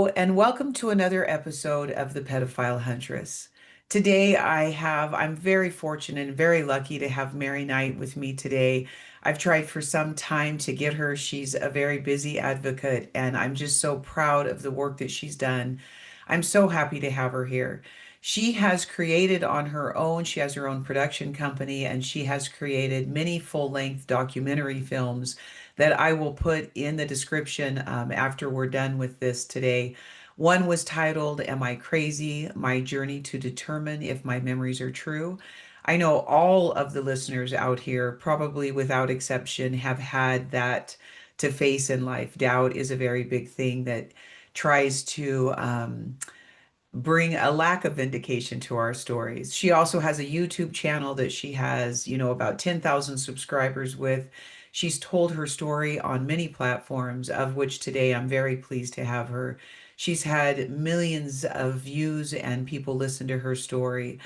And welcome to another episode of The Pedophile Huntress. Today, I'm very fortunate and very lucky to have Mary Knight with me today. I've tried for some time to get her. She's a very busy advocate, and I'm just so proud of the work that she's done. I'm so happy to have her here. She has created on her own, she has her own production company, and she has created many full-length documentary films that I will put in the description after we're done with this today. One was titled, Am I Crazy? My Journey to Determine If My Memories Are True. I know all of the listeners out here, probably without exception, have had that to face in life. Doubt is a very big thing that tries to bring a lack of vindication to our stories. She also has a YouTube channel that she has, about 10,000 subscribers with. She's told her story on many platforms, of which today I'm very pleased to have her. She's had millions of views and people listen to her story.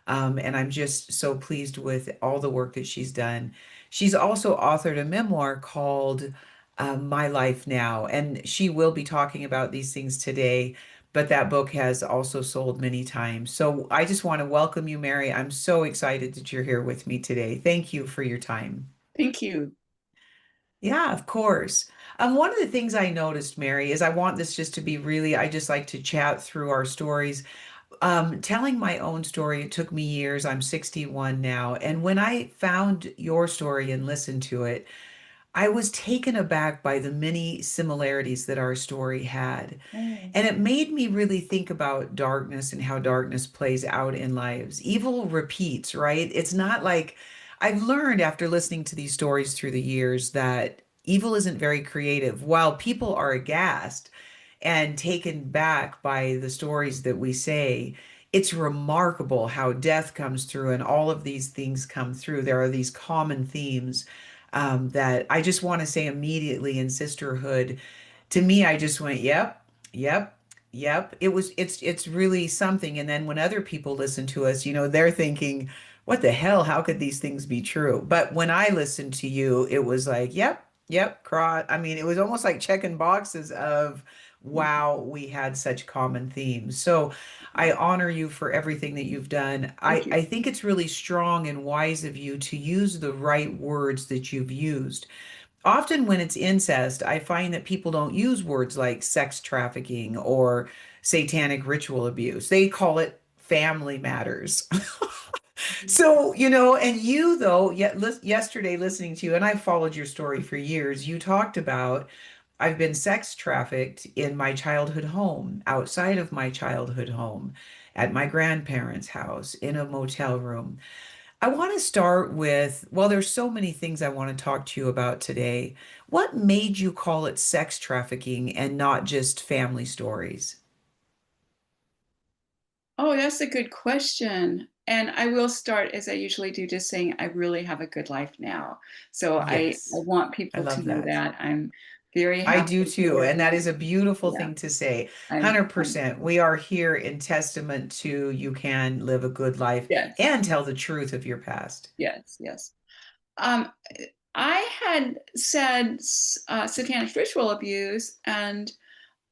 And I'm just so pleased with all the work that she's done. She's also authored a memoir called My Life Now, and she will be talking about these things today. But that book has also sold many times. So I just want to welcome you, Mary. I'm so excited that you're here with me today. Thank you for your time. Thank you. Yeah, of course. One of the things I noticed, Mary, is I want this just to be really, I just like to chat through our stories. Telling my own story, it took me years. I'm 61 now. And when I found your story and listened to it, I was taken aback by the many similarities that our story had. Oh, And it made me really think about darkness and how darkness plays out in lives. Evil repeats, right? It's not like I've learned after listening to these stories through the years that evil isn't very creative. While people are aghast and taken back by the stories that we say, it's remarkable how death comes through and all of these things come through. There are these common themes that I just want to say immediately in sisterhood. To me, I just went, yep, yep, yep. It's really something. And then when other people listen to us, they're thinking, what the hell? How could these things be true? But when I listened to you, it was like, yep, yep, crot. I mean, it was almost like checking boxes of, mhm. wow, we had such common themes. So I honor you for everything that you've done. Thank I you. think it's really strong and wise of you to use the right words that you've used. Often when it's incest, I find that people don't use words like sex trafficking or satanic ritual abuse. They call it family matters. So, and you though, yet yesterday listening to you, and I followed your story for years, you talked about I've been sex trafficked in my childhood home, outside of my childhood home, at my grandparents' house, in a motel room. I want to start with, well, there's so many things I want to talk to you about today. What made you call it sex trafficking and not just family stories? Oh, that's a good question. And I will start, as I usually do, just saying I really have a good life now. So I Yes, want I people to love know that. that I'm very I do happy too. here. And that is a beautiful Yeah, thing to say. I'm 100%. We are here in testament to you can live a good life yes, and tell the truth of your past. yes, yes. Um, I had said satanic ritual abuse and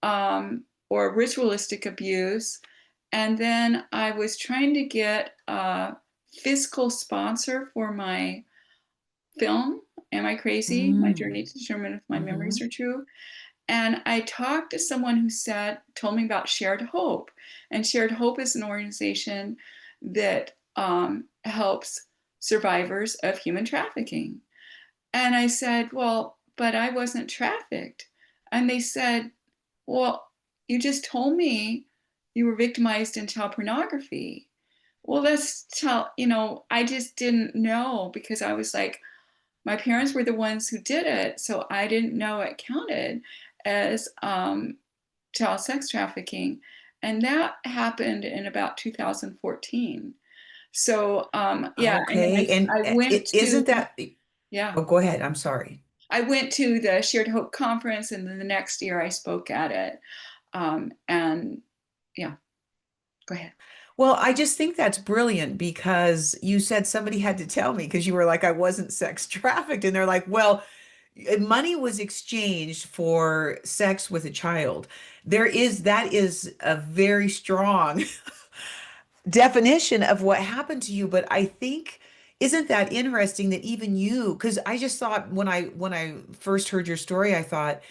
or ritualistic abuse. And then I was trying to get a fiscal sponsor for my film, Am I Crazy? My Mm. Journey to Determine If My Memories Hmm. Are True. And I talked to someone who told me about Shared Hope. And Shared Hope is an organization that helps survivors of human trafficking. And I said, well, but I wasn't trafficked. And they said, well, you just told me you were victimized in child pornography. Well, I just didn't know because I was like, my parents were the ones who did it. So I didn't know it counted as child sex trafficking. And that happened in about 2014. So, yeah, and then Okay. And I went it to, isn't that, yeah, oh, go ahead. I'm sorry. I went to the Shared Hope conference, and then the next year I spoke at it. And yeah, go ahead. Well, I just think that's brilliant because you said somebody had to tell me because you were like, I wasn't sex trafficked. And they're like, well, money was exchanged for sex with a child. That is a very strong definition of what happened to you. But I think, isn't that interesting that even you, because I just thought when I first heard your story, I thought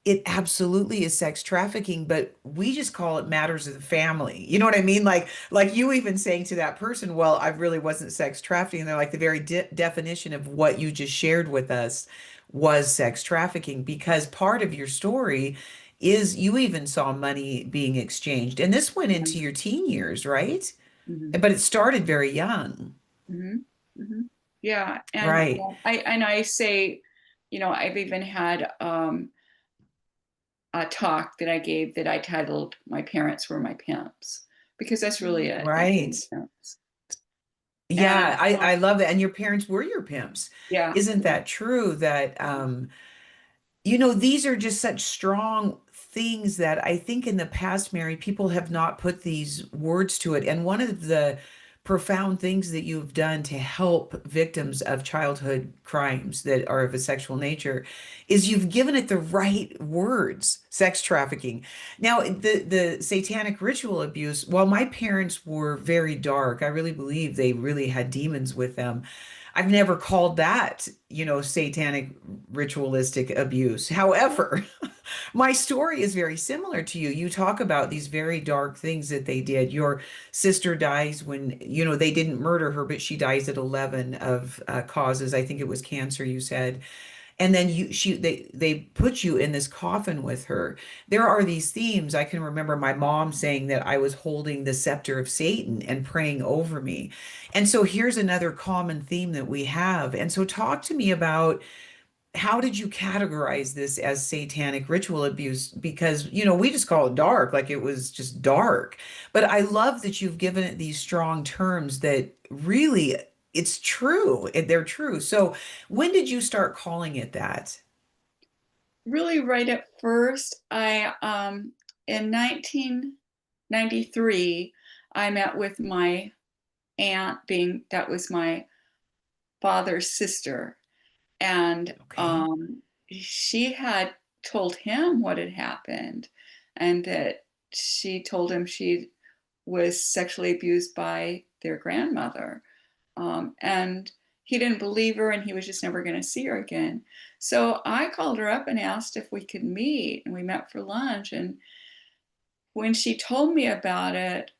it absolutely is sex trafficking, but we just call it matters of the family. You know what I mean? Like you even saying to that person, well, I really wasn't sex trafficking. They're like the very definition of what you just shared with us was sex trafficking, because part of your story is you even saw money being exchanged. And this went into your teen years, right? Mm-hmm. But it started very young. Hmm. Hmm. Yeah, and Right. I say, I've even had a talk that I gave that I titled "My Parents Were My Pimps," because that's really it. My Right. parents were pimps, Yeah, and I love that. And your parents were your pimps. yeah, Isn't yeah, that true that these are just such strong things that I think in the past, Mary, people have not put these words to it. And one of the profound things that you've done to help victims of childhood crimes that are of a sexual nature is you've given it the right words, sex trafficking. Now, the satanic ritual abuse, while my parents were very dark, I really believe they really had demons with them. I've never called that, satanic ritualistic abuse. However, my story is very similar to you. You talk about these very dark things that they did. Your sister dies when, they didn't murder her, but she dies at 11 of causes. I think it was cancer, you said. And then they put you in this coffin with her. There are these themes. I can remember my mom saying that I was holding the scepter of Satan and praying over me. And so here's another common theme that we have. And so talk to me about, how did you categorize this as satanic ritual abuse? Because, we just call it dark, like it was just dark. But I love that you've given it these strong terms that really it's true. They're true. So when did you start calling it that? really right at first. I In 1993, I met with my aunt, being that was my father's sister, and Okay. she had told him what had happened, and that she told him she was sexually abused by their grandmother. And he didn't believe her, and he was just never going to see her again. So I called her up and asked if we could meet, and we met for lunch. And when she told me about it,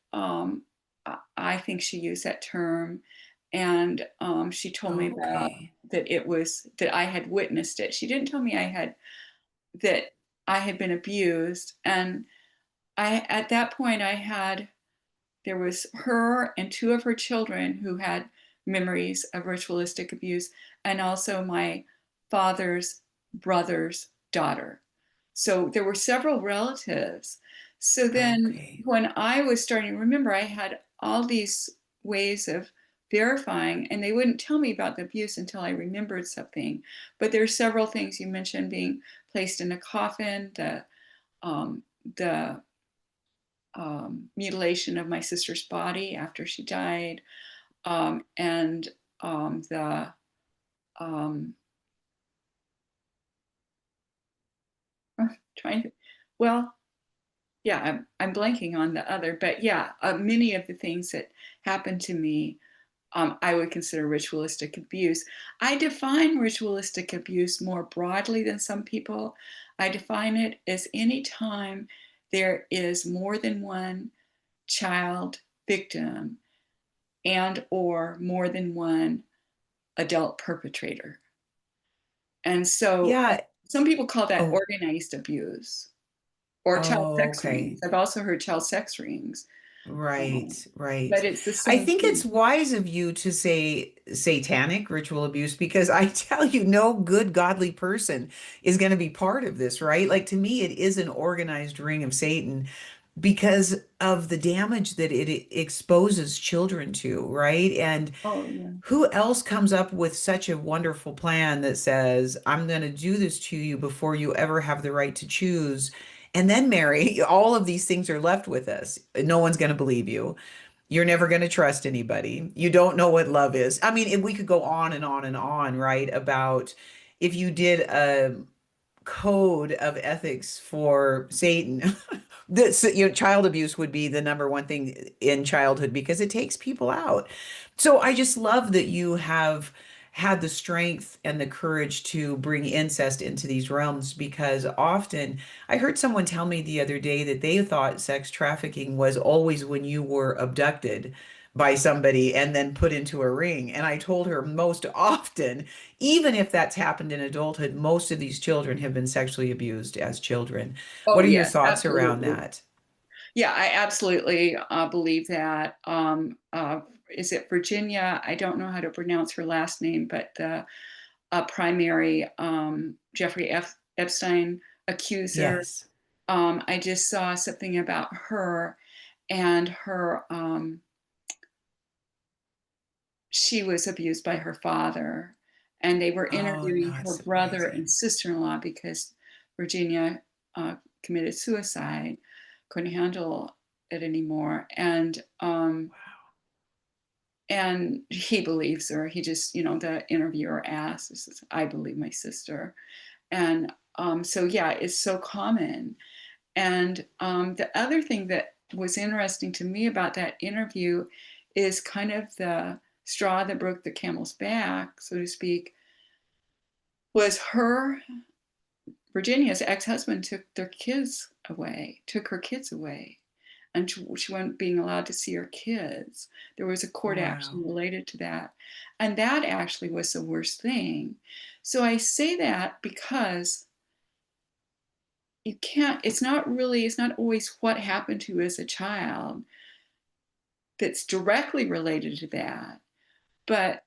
I think she used that term, and she told me about Okay. that it was that I had witnessed it. She didn't tell me that I had been abused, and I at that point I had there was her and two of her children who had memories of ritualistic abuse, and also my father's brother's daughter. So there were several relatives. So then, Okay. when I was starting to remember, I had all these ways of verifying, and they wouldn't tell me about the abuse until I remembered something. But there are several things you mentioned: being placed in a coffin, um, the mutilation of my sister's body after she died, and the um, trying to, well, yeah, I'm blanking on the other, but yeah, many of the things that happened to me, I would consider ritualistic abuse. I define ritualistic abuse more broadly than some people. I define it as any time there is more than one child victim and or more than one adult perpetrator. And so Yeah. some people call that Oh, organized abuse or child oh, sex okay. rings. I've also heard child sex rings, um, Right, right. but it's the I same think it's thing. wise of you to say satanic ritual abuse, because I tell you, no good godly person is going to be part of this, right? Like, to me, it is an organized ring of Satan because of the damage that it exposes children to, right? And Oh, yeah. who else comes up with such a wonderful plan that says, I'm going to do this to you before you ever have the right to choose? And then, Mary, all of these things are left with us. No one's going to believe you. You're never going to trust anybody. You don't know what love is. I mean, we could go on and on and on, right? About if you did a code of ethics for Satan, this, child abuse would be the number one thing in childhood because it takes people out. So I just love that you have had the strength and the courage to bring incest into these realms, because often I heard someone tell me the other day that they thought sex trafficking was always when you were abducted by somebody and then put into a ring. And I told her most often, even if that's happened in adulthood, most of these children have been sexually abused as children. What Oh, are your yes, thoughts around absolutely. that? Yeah, I absolutely believe that. Is it Virginia? I don't know how to pronounce her last name, but the primary Jeffrey Epstein accuser. Yes. I just saw something about her and her. She was abused by her father, and they were Oh, interviewing no, her it's brother and surprising. sister-in-law because Virginia committed suicide, couldn't handle it anymore, and he believes her. He just, the interviewer asked, he says, "I believe my sister," and so yeah, it's so common. And the other thing that was interesting to me about that interview is kind of the straw that broke the camel's back, so to speak, was Virginia's ex-husband took her kids away, and she wasn't being allowed to see her kids. There was a court action Wow. related to that, and that actually was the worst thing. So I say that because you can't. It's not always what happened to you as a child that's directly related to that, but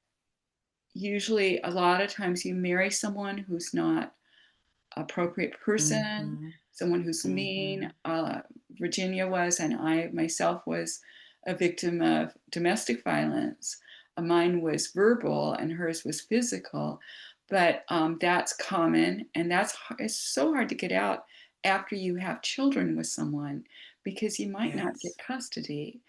usually a lot of times you marry someone who's not appropriate person, Mm-hmm. someone who's Mm-hmm. mean. Virginia was, and I myself was a victim of domestic violence. Mine was verbal, and hers was physical. But that's common, and it's so hard to get out after you have children with someone because you might not get Yes. custody.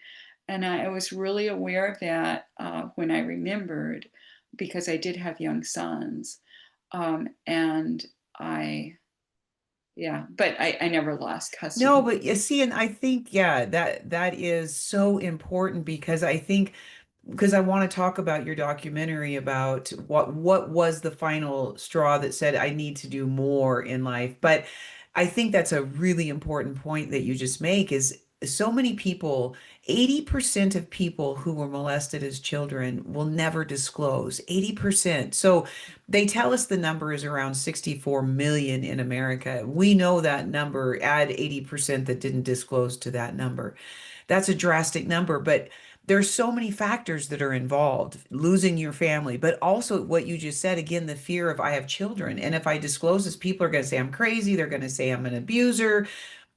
And I was really aware of that when I remembered because I did have young sons. And I yeah, but I never lost No, custody. but you see, and I think, yeah, that is so important, because I think, because I want to talk about your documentary about what was the final straw that said I need to do more in life. But I think that's a really important point that you just make, is so many people, 80% of people who were molested as children will never disclose. 80%. So they tell us the number is around 64 million in America. We know that number, add 80% that didn't disclose to that number. That's a drastic number, but there's so many factors that are involved, losing your family, but also what you just said, again, the fear of I have children. And if I disclose this, people are going to say I'm crazy. They're going to say I'm an abuser.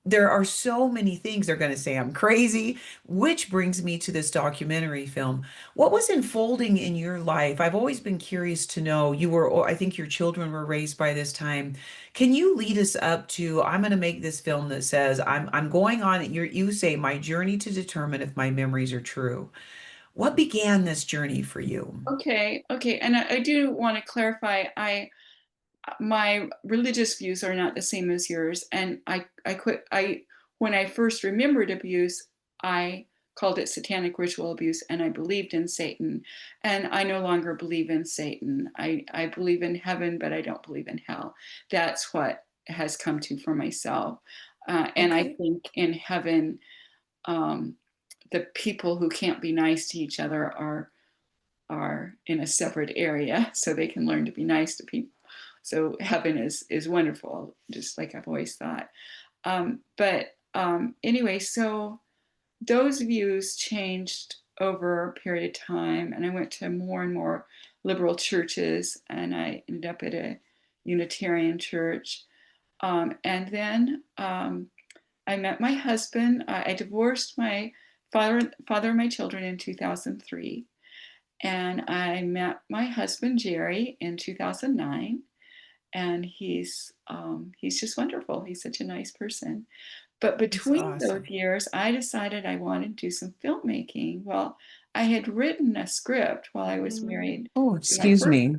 There are so many things they're going to say I'm crazy, which brings me to this documentary film. What was unfolding in your life? I've always been curious to know. I think your children were raised by this time. Can you lead us up to, I'm going to make this film that says I'm going on, you say my journey to determine if my memories are true. What began this journey for you? Okay, okay, and I do want to clarify. I My religious views are not the same as yours, and I quit. I When I first remembered abuse, I called it satanic ritual abuse, and I believed in Satan, and I no longer believe in Satan. I believe in heaven, but I don't believe in hell. That's what has come to for myself, and I Okay. think in heaven, um, the people who can't be nice to each other are in a separate area, so they can learn to be nice to people. So heaven is wonderful, just like I've always thought. But anyway, so those views changed over a period of time, and I went to more and more liberal churches, and I ended up at a Unitarian church. And then I met my husband. I divorced my father of my children in 2003, and I met my husband Jerry in 2009, and he's just wonderful. He's such a nice person. But That's between those awesome. years, I decided I wanted to do some filmmaking. Well, I had written a script while I was married Oh, to my excuse first. me.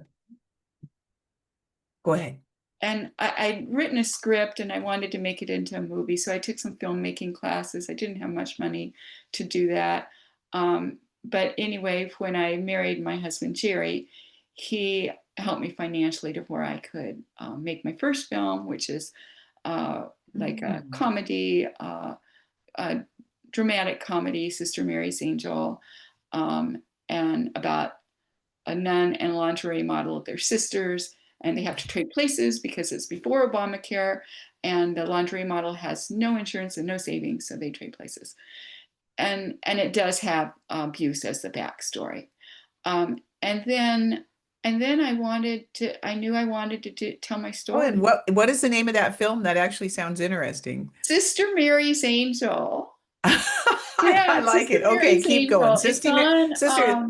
Go ahead. And I'd written a script and I wanted to make it into a movie. So I took some filmmaking classes. I didn't have much money to do that. But anyway, when I married my husband, Jerry, he helped me financially to where I could make my first film, which is like a Mm. comedy, a dramatic comedy, Sister Mary's Angel, and about a nun and a lingerie model of their sisters, and they have to trade places because it's before Obamacare, and the lingerie model has no insurance and no savings, so they trade places. And it does have abuse as the backstory. And then I knew I wanted to tell my Oh, and story. what is the name of that film? That actually sounds interesting. Sister Mary's Angel. I Yeah, like Sister it. Okay, Mary's keep going. Angel. Sister.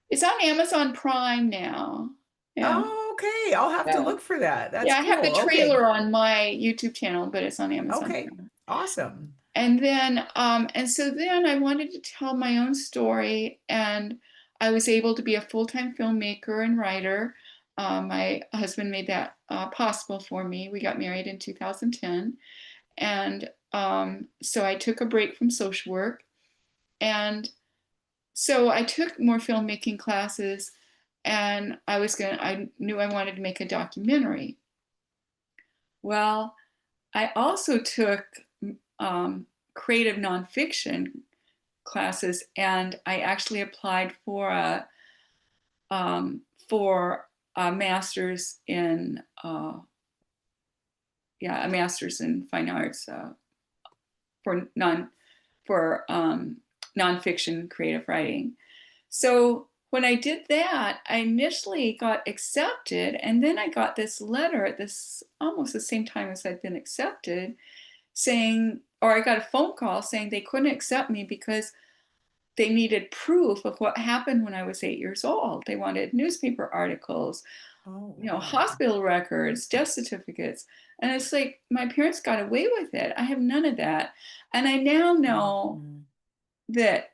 It's on Amazon Prime now. Yeah. Oh, okay. I'll have to Yeah. look for that. That's Yeah, I have the cool. Okay. trailer on my YouTube channel, but it's on Amazon Okay. Prime. Awesome. And so then I wanted to tell my own story, and I was able to be a full-time filmmaker and writer. My husband made that possible for me. We got married in 2010, and so I took a break from social work, and so I took more filmmaking classes, and I knew I wanted to make a documentary. Well, I also took um, creative nonfiction classes, and I actually applied um, for a master's in a master's in fine arts for non for nonfiction creative writing. So when I did that, I initially got accepted, and then I got this letter at this almost the same time as I'd been accepted, saying, or I got a phone call saying they couldn't accept me because they needed proof of what happened when I was 8 years old. They wanted newspaper articles, Oh, wow. hospital records, death certificates. And it's like my parents got away with it. I have none of that. And I now know Mhm. that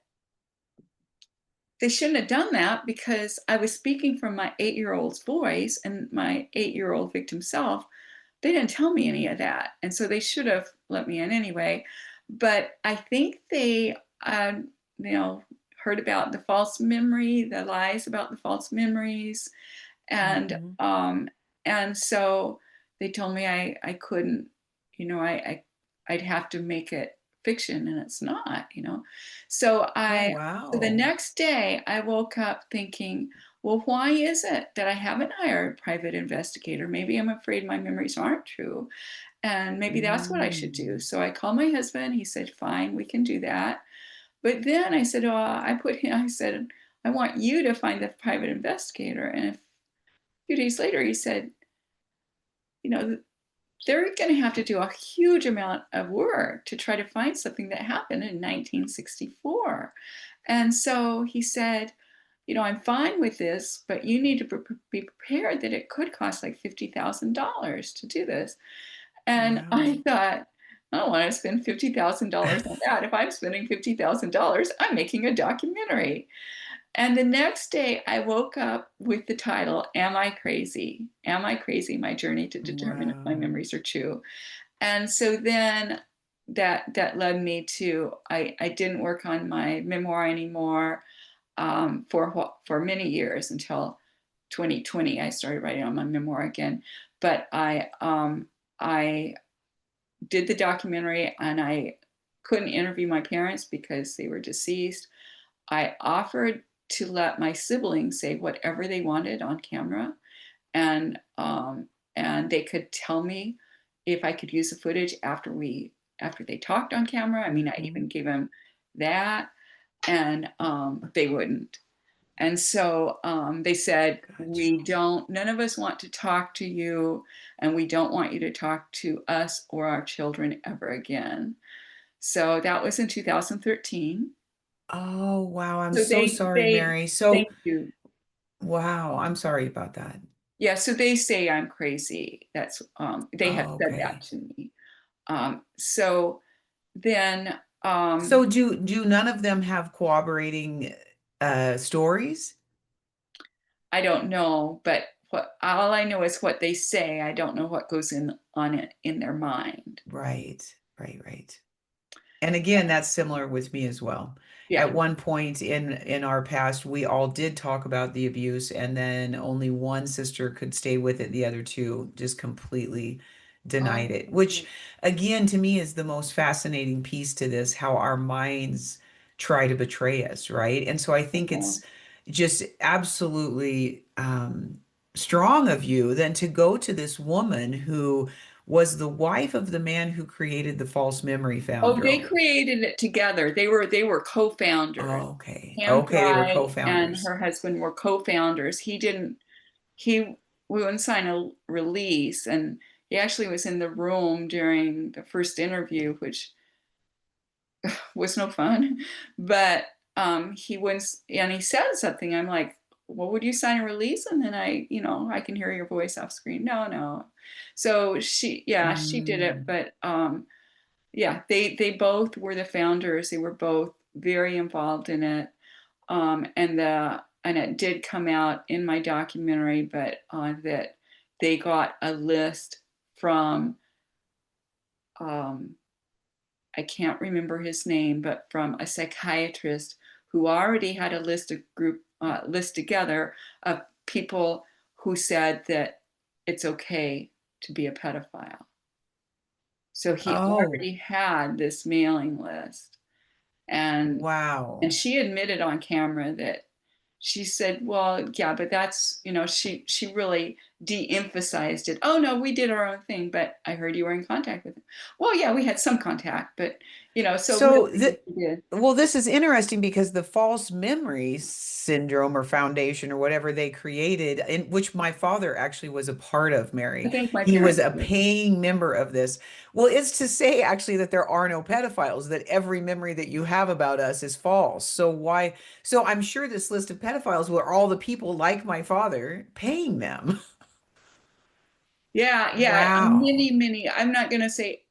they shouldn't have done that because I was speaking from my 8 year old's voice and my 8 year old victim self. They didn't tell me any of that. And so they should have let me in anyway. But I think they, you know, heard about the false memory, the lies about the false memories. And, Mhm. and so they told me I couldn't, I'd have to make it fiction, and it's not. So Oh, so the wow. next day I woke up thinking, well, why is it that I haven't hired a private investigator? Maybe I'm afraid my memories aren't true. And maybe that's what I should do. Mm. So I called my husband. He said, fine, we can do that. But then I said, I said, I want you to find the private investigator. And a few days later, he said, you know, they're going to have to do a huge amount of work to try to find something that happened in 1964. And so he said, I'm fine with this, but you need to be prepared that it could cost like $50,000 to do this. And I Wow. thought, I don't want to spend $50,000 on that. If I'm spending $50,000, I'm making a documentary. And the next day, I woke up with the title, Am I Crazy? Am I Crazy? My Journey to Determine if My Wow. Memories Are True. And so then that led me to, I didn't work on my memoir anymore for many years until 2020. I started writing on my memoir again. But I did the documentary, and I couldn't interview my parents because they were deceased. I offered to let my siblings say whatever they wanted on camera, and they could tell me if I could use the footage after they talked on camera. I mean, I Mhm. even gave them that, and they wouldn't. And so they said, Gotcha. we don't, none of us want to talk to you, and we don't want you to talk to us or our children ever again. So that was in 2013. Oh, wow. I'm So so sorry, Mary. thank So, you. wow. I'm sorry about that. Yeah, so they say I'm crazy. They have Oh, said that okay. to me. So then, So do none of them have corroborating stories? I don't know, but what all I know is what they say. I don't know what goes in on it in their mind. Right, right. And again, that's similar with me as well. Yeah. At one point in our past, we all did talk about the abuse, and then only one sister could stay with it. The other two just completely denied it, which Oh, again to me is the most fascinating piece to this, how our minds try to betray us, right? And so I think yeah. it's just absolutely strong of you then to go to this woman who was the wife of the man who created the false memory Oh, they founder. created it together. They were co-founders. Oh, okay. Pam Okay, they were Fry and co-founders. her husband were co-founders. He wouldn't sign a release, and he actually was in the room during the first interview, which was no fun. But he wouldn't, and he said something. I'm like, well, would you sign a release? And then I can hear your voice off screen. No, no. So yeah, she did it. Mm. But yeah, they both were the founders. They were both very involved in it. And it did come out in my documentary, but that they got a list from um, I can't remember his name, but from a psychiatrist who already had a list together of people who said that it's okay to be a pedophile. So he Oh, already had this mailing list, and wow. she admitted on camera that she said, well, yeah, but that's, she really de-emphasized it. Oh no, we did our own thing, but I heard you were in contact with him. Well, yeah, we had some contact, but so So really the we did. well, this is interesting because the false memory syndrome or foundation or whatever they created, in which my father actually was a part of, I Mary. think my He was parents a did. paying member of this. Well, it's to say actually that there are no pedophiles, that every memory that you have about us is false. So why? So I'm sure this list of pedophiles were all the people like my father paying them. Yeah, yeah, Wow. many. I'm not going to say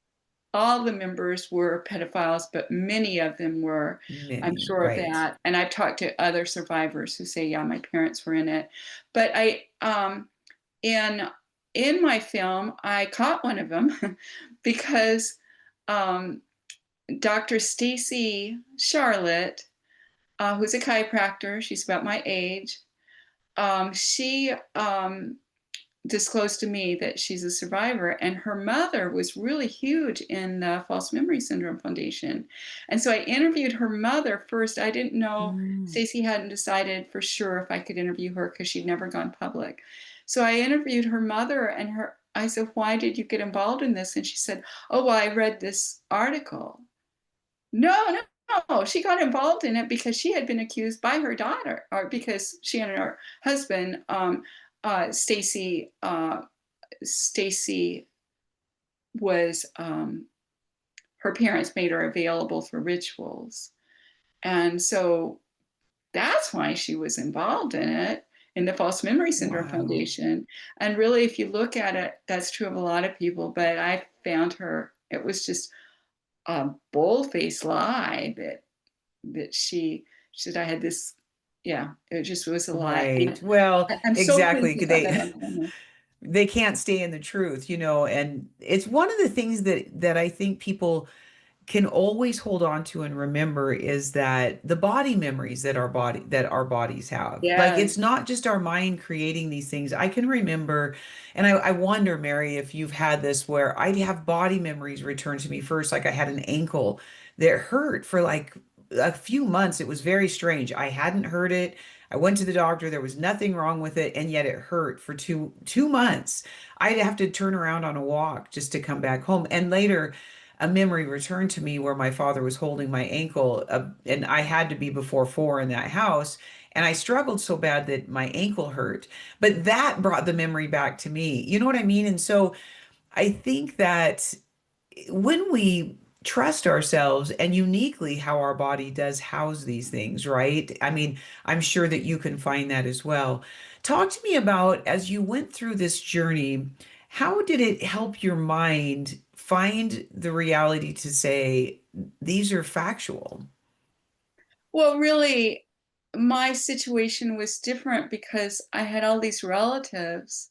all the members were pedophiles, but many of them were. I'm Many, sure of right. that. And I've talked to other survivors who say, yeah, my parents were in it. But in my film, I caught one of them because um, Dr. Stacy Charlotte, who's a chiropractor, she's about my age. She disclosed to me that she's a survivor, and her mother was really huge in the False Memory Syndrome Foundation. And so I interviewed her mother first. I didn't know, Mm. Stacey hadn't decided for sure if I could interview her because she'd never gone public. So I interviewed her mother, and I said, why did you get involved in this? And she said, oh, well, I read this article. No, no, no. She got involved in it because she had been accused by her daughter, or because she and her husband, Stacy, Stacy was her parents made her available for rituals, and so that's why she was involved in it, in the False Memory Syndrome Wow. Foundation. And really, if you look at it, that's true of a lot of people. But I found her; it was just a bold-faced lie that she said I had this. Yeah, it just was a lie. And Right. Well, I'm so exactly. pleased we got that They on camera. they can't stay in the truth, and it's one of the things that I think people can always hold on to and remember is that the body memories that our bodies have. Like Yes. it's not just our mind creating these things. I can remember, and I wonder, Mary, if you've had this where I'd have body memories return to me first. Like I had an ankle that hurt for like a few months. It was very strange. I hadn't hurt it. I went to the doctor. There was nothing wrong with it, and yet it hurt for two months. I'd have to turn around on a walk just to come back home. And later, a memory returned to me where my father was holding my ankle, and I had to be before 4 in that house. And I struggled so bad that my ankle hurt. But that brought the memory back to me. You know what I mean? And so I think that when we trust ourselves and uniquely how our body does house these things, right? I mean, I'm sure that you can find that as well. Talk to me about as you went through this journey, how did it help your mind find the reality to say these are factual? Well, really. my situation was different because I had all these relatives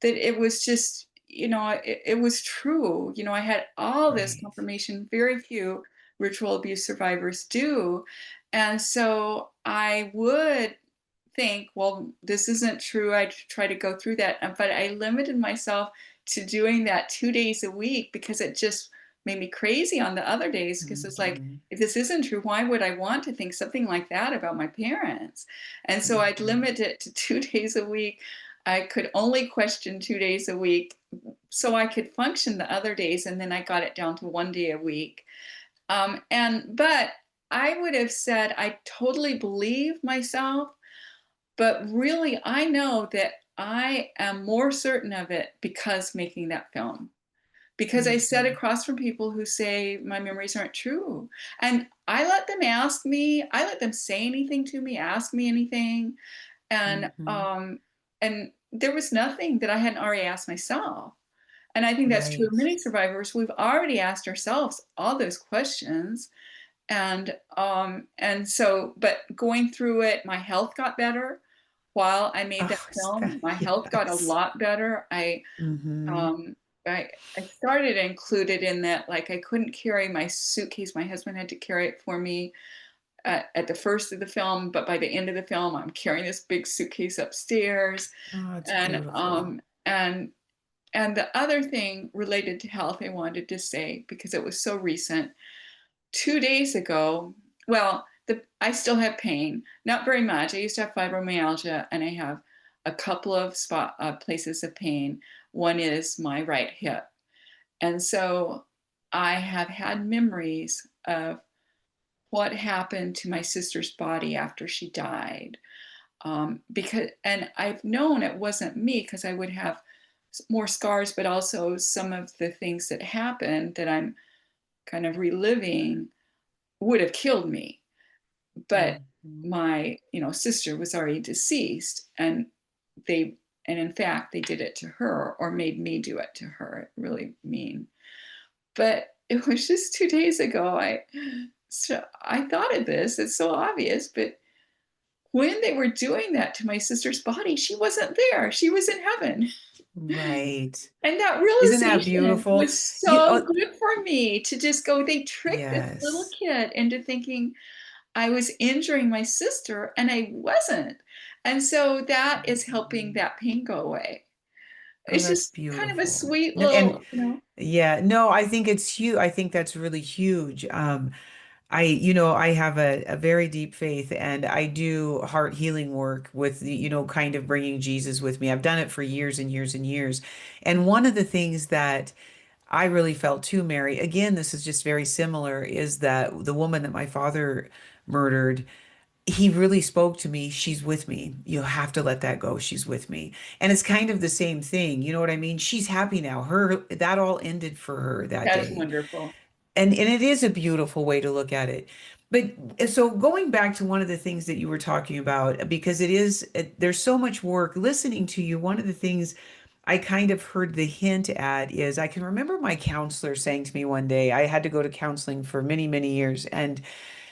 that it was just, it was true. I had all this Right. confirmation, very few ritual abuse survivors do. And so I would think, well, this isn't true. I try to go through that. But I limited myself to doing that 2 days a week because it just made me crazy on the other days. Because it's like, Mhm. if this isn't true, why would I want to think something like that about my parents? And so I'd Mhm. limit it to 2 days a week. I could only question 2 days a week so I could function the other days. And then I got it down to 1 day a week. But I would have said I totally believe myself, but really I know that I am more certain of it because making that film. Because I sat Mhm. across from people who say my memories aren't true. And I let them ask me, I let them say anything to me, ask me anything. And Mhm. um, and there was nothing that I hadn't already asked myself. And I think that's true of Right. many survivors. We've already asked ourselves all those questions. And so, but going through it, my health got better while I made that Oh, is film. that My health got a yes. lot better. Mhm. Um, I started included in that, like I couldn't carry my suitcase. My husband had to carry it for me at the first of the film, but by the end of the film, I'm carrying this big suitcase upstairs. Oh, it's And beautiful. um, and and the other thing related to health I wanted to say because it was so recent. 2 days ago, well, I still have pain, not very much. I used to have fibromyalgia, and I have a couple of places of pain. One is my right hip, and so I have had memories of what happened to my sister's body after she died. Because, and I've known it wasn't me because I would have more scars, but also some of the things that happened that I'm kind of reliving would have killed me. But Mhm. my, sister was already deceased, and they, and in fact, they did it to her or made me do it to her. Really mean. But it was just 2 days ago. I thought of this. It's so obvious, but when they were doing that to my sister's body, she wasn't there. She was in heaven. Right. And that Isn't that realization beautiful? was You so good for me to just go, they tricked this little yes. kid into thinking I was injuring my sister and I wasn't. And so that is helping Mhm. that pain go away. Oh, It's that's just kind of a beautiful. sweet And little. yeah, no, I think it's huge. I think that's really huge. I have a very deep faith and I do heart healing work with kind of bringing Jesus with me. I've done it for years and years and years. And one of the things that I really felt too, Mary, again, this is just very similar, is that the woman that my father murdered, he really spoke to me. She's with me. You have to let that go. She's with me. And it's kind of the same thing. You know what I mean? She's happy now. That all ended for her that That's day. wonderful. And it is a beautiful way to look at it. But so going back to one of the things that you were talking about, because there's so much work listening to you. One of the things I kind of heard the hint at is I can remember my counselor saying to me one day, I had to go to counseling for many, many years, and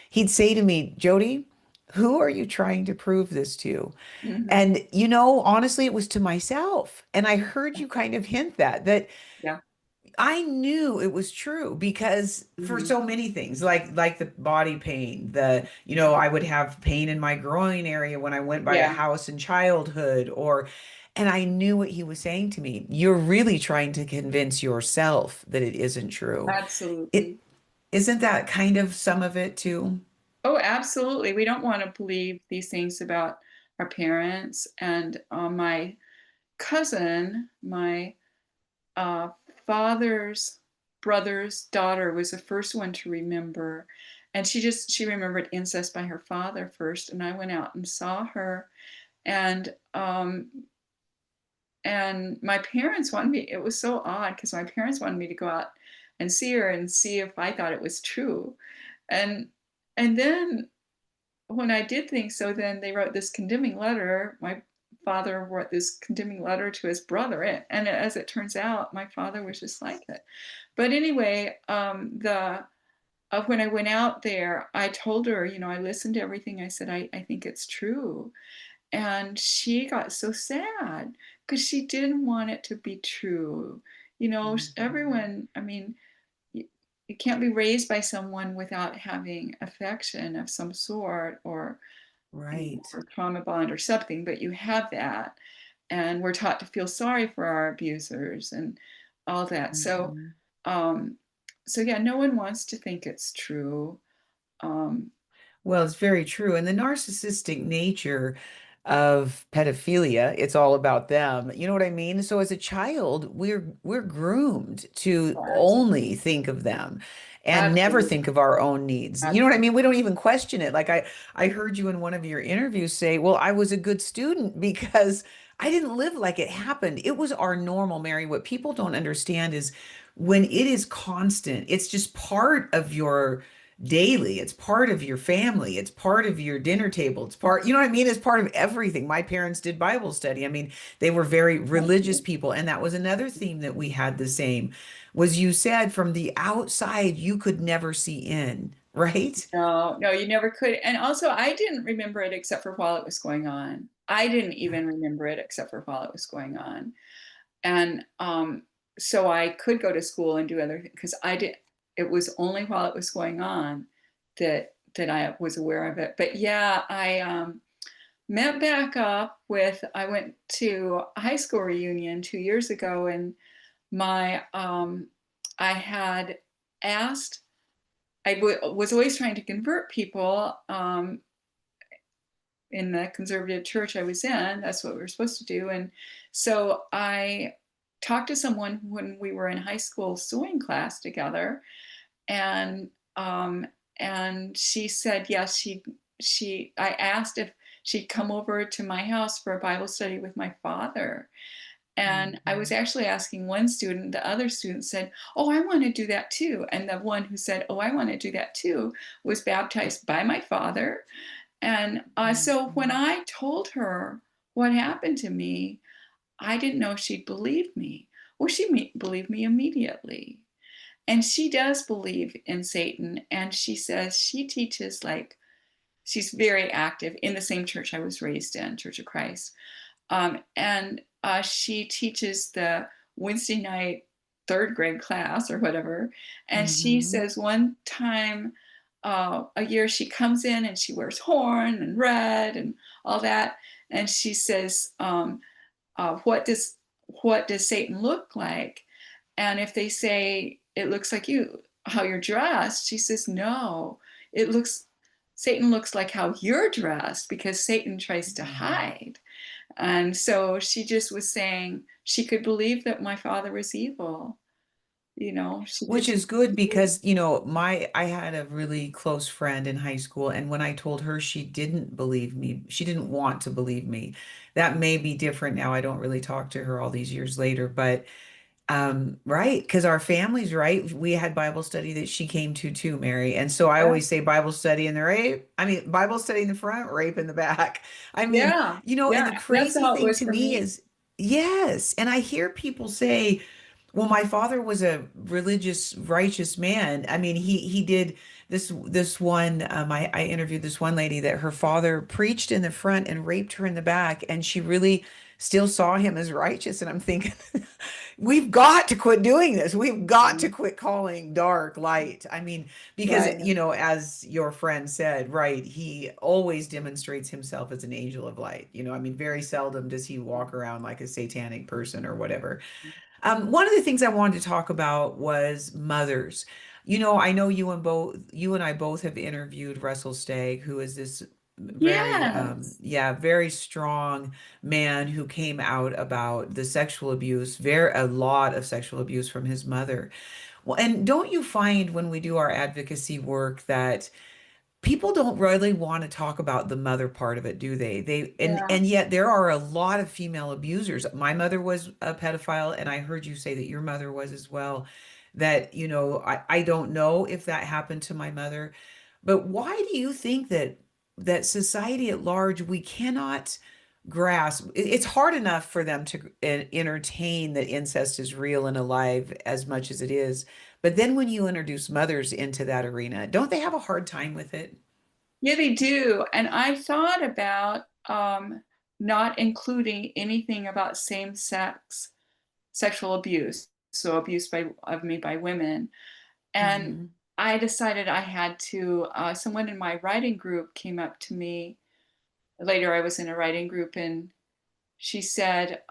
he'd say to me, Jody, who are you trying to prove this to? Hmm. And, honestly, it was to myself. And I heard you kind of hint that Yeah. I knew it was true because for Hmm. so many things, like the body pain, I would have pain in my groin area when I went by a Yeah, house in childhood, and I knew what he was saying to me. You're really trying to convince yourself that it isn't true. It absolutely. isn't that kind of some of it too? Oh, absolutely. We don't want to believe these things about our parents. And my cousin, my uh, father's brother's daughter, was the first one to remember. And she remembered incest by her father first. And I went out and saw her. And and my parents wanted me, it was so odd because my parents wanted me to go out and see her and see if I thought it was true. And and then when I did think so, then they wrote this condemning letter. My father wrote this condemning letter to his brother, and as it turns out, my father was just like it. But anyway, the when I went out there, I told her, I listened to everything. I said, I think it's true. And she got so sad because she didn't want it to be true. Mhm. Everyone, I mean, you, you can't be raised by someone without having affection of some sort, Right. or trauma bond or something, but you have that. And we're taught to feel sorry for our abusers and all that. So, Mhm. um, so yeah, no one wants to think it's true. Um, Well, it's very true. And the narcissistic nature of pedophilia, it's all about them. You know what I mean? So as a child, we're groomed to only think of them and never Absolutely, think of our own needs. You know what I absolutely. mean? We don't even question it. Like I heard you in one of your interviews say, "Well, I was a good student because I didn't live like it happened. It was our normal, Mary." What people don't understand is when it is constant, it's just part of your daily. It's part of your family. It's part of your dinner table. It's part, you know what I mean? It's part of everything. My parents did Bible study. I mean, they were very religious people. And that was another theme that we had the same was you said from the outside, you could never see in, right? No, no, you never could. And also, I didn't remember it except for while it was going on. I didn't even remember it except for while it was going on. And so I could go to school and do other things because I did. It was only while it was going on that I was aware of it. But yeah, I met back up with. I went to a high school reunion 2 years ago, and my I had asked. Was always trying to convert people in the conservative church I was in. That's what we were supposed to do. And so I talked to someone when we were in high school sewing class together, and um, she said yes. She I asked if she'd come over to my house for a Bible study with my father. And I was Mhm. actually asking one student, the other student said, "Oh, I want to do that too." And the one who said, "Oh, I want to do that too," was baptized by my father. And so when Mhm. I told her what happened to me, I didn't know if she'd believe me. Well, believed me immediately. And she does believe in Satan. And she says she teaches, like, she's very active in the same church I was raised in, Church of Christ. And she teaches the Wednesday night third grade class or whatever. And she Mhm. says one time a year she comes in and she wears horn and red and all that. And she says, what does Satan look like? And if they say it looks like you, how you're dressed, she says, no, it looks Satan looks like how you're dressed because Satan tries to Mhm. hide. And so she just was saying she could believe that my father was evil. She Which just, is good because, I had a really close friend in high school, and when I told her she didn't believe me, she didn't want to believe me. That may be different now. I don't really talk to her all these years later, but right, because our families, right, we had Bible study that she came to too, Mary. And so I yeah, always say Bible study in the rape. I mean, Bible study in the front, rape in the back. I mean, yeah, and yeah. the That's crazy how it thing was to for me me. is, yes, and I hear people say, well, my father was a religious, righteous man. I mean, he did this one. I interviewed this one lady that her father preached in the front and raped her in the back, and she really still saw him as righteous. And I'm thinking, we've got to quit doing this. We've got to quit calling dark light. I mean, because, Right. as your friend said, right, he always demonstrates himself as an angel of light. I mean, very seldom does he walk around like a satanic person or whatever. One of the things I wanted to talk about was mothers. I know you and I both have interviewed Russell Stagg, who is this very, Yes. yeah, very strong man who came out about the sexual abuse, a lot of sexual abuse from his mother. Well, and don't you find when we do our advocacy work that people don't really want to talk about the mother part of it, do they? And Yeah. and yet there are a lot of female abusers. My mother was a pedophile, and I heard you say that your mother was as well. That, I don't know if that happened to my mother, but why do you think that society at large, we cannot grasp it's hard enough for them to entertain that incest is real and alive as much as it is, But then when you introduce mothers into that arena, don't they have a hard time with it? Yeah, they do. And I thought about not including anything about same-sex sexual abuse, so abuse of me by women. And Hmm. I decided I had to. Someone in my writing group came up to me later. I was in a writing group, and she said,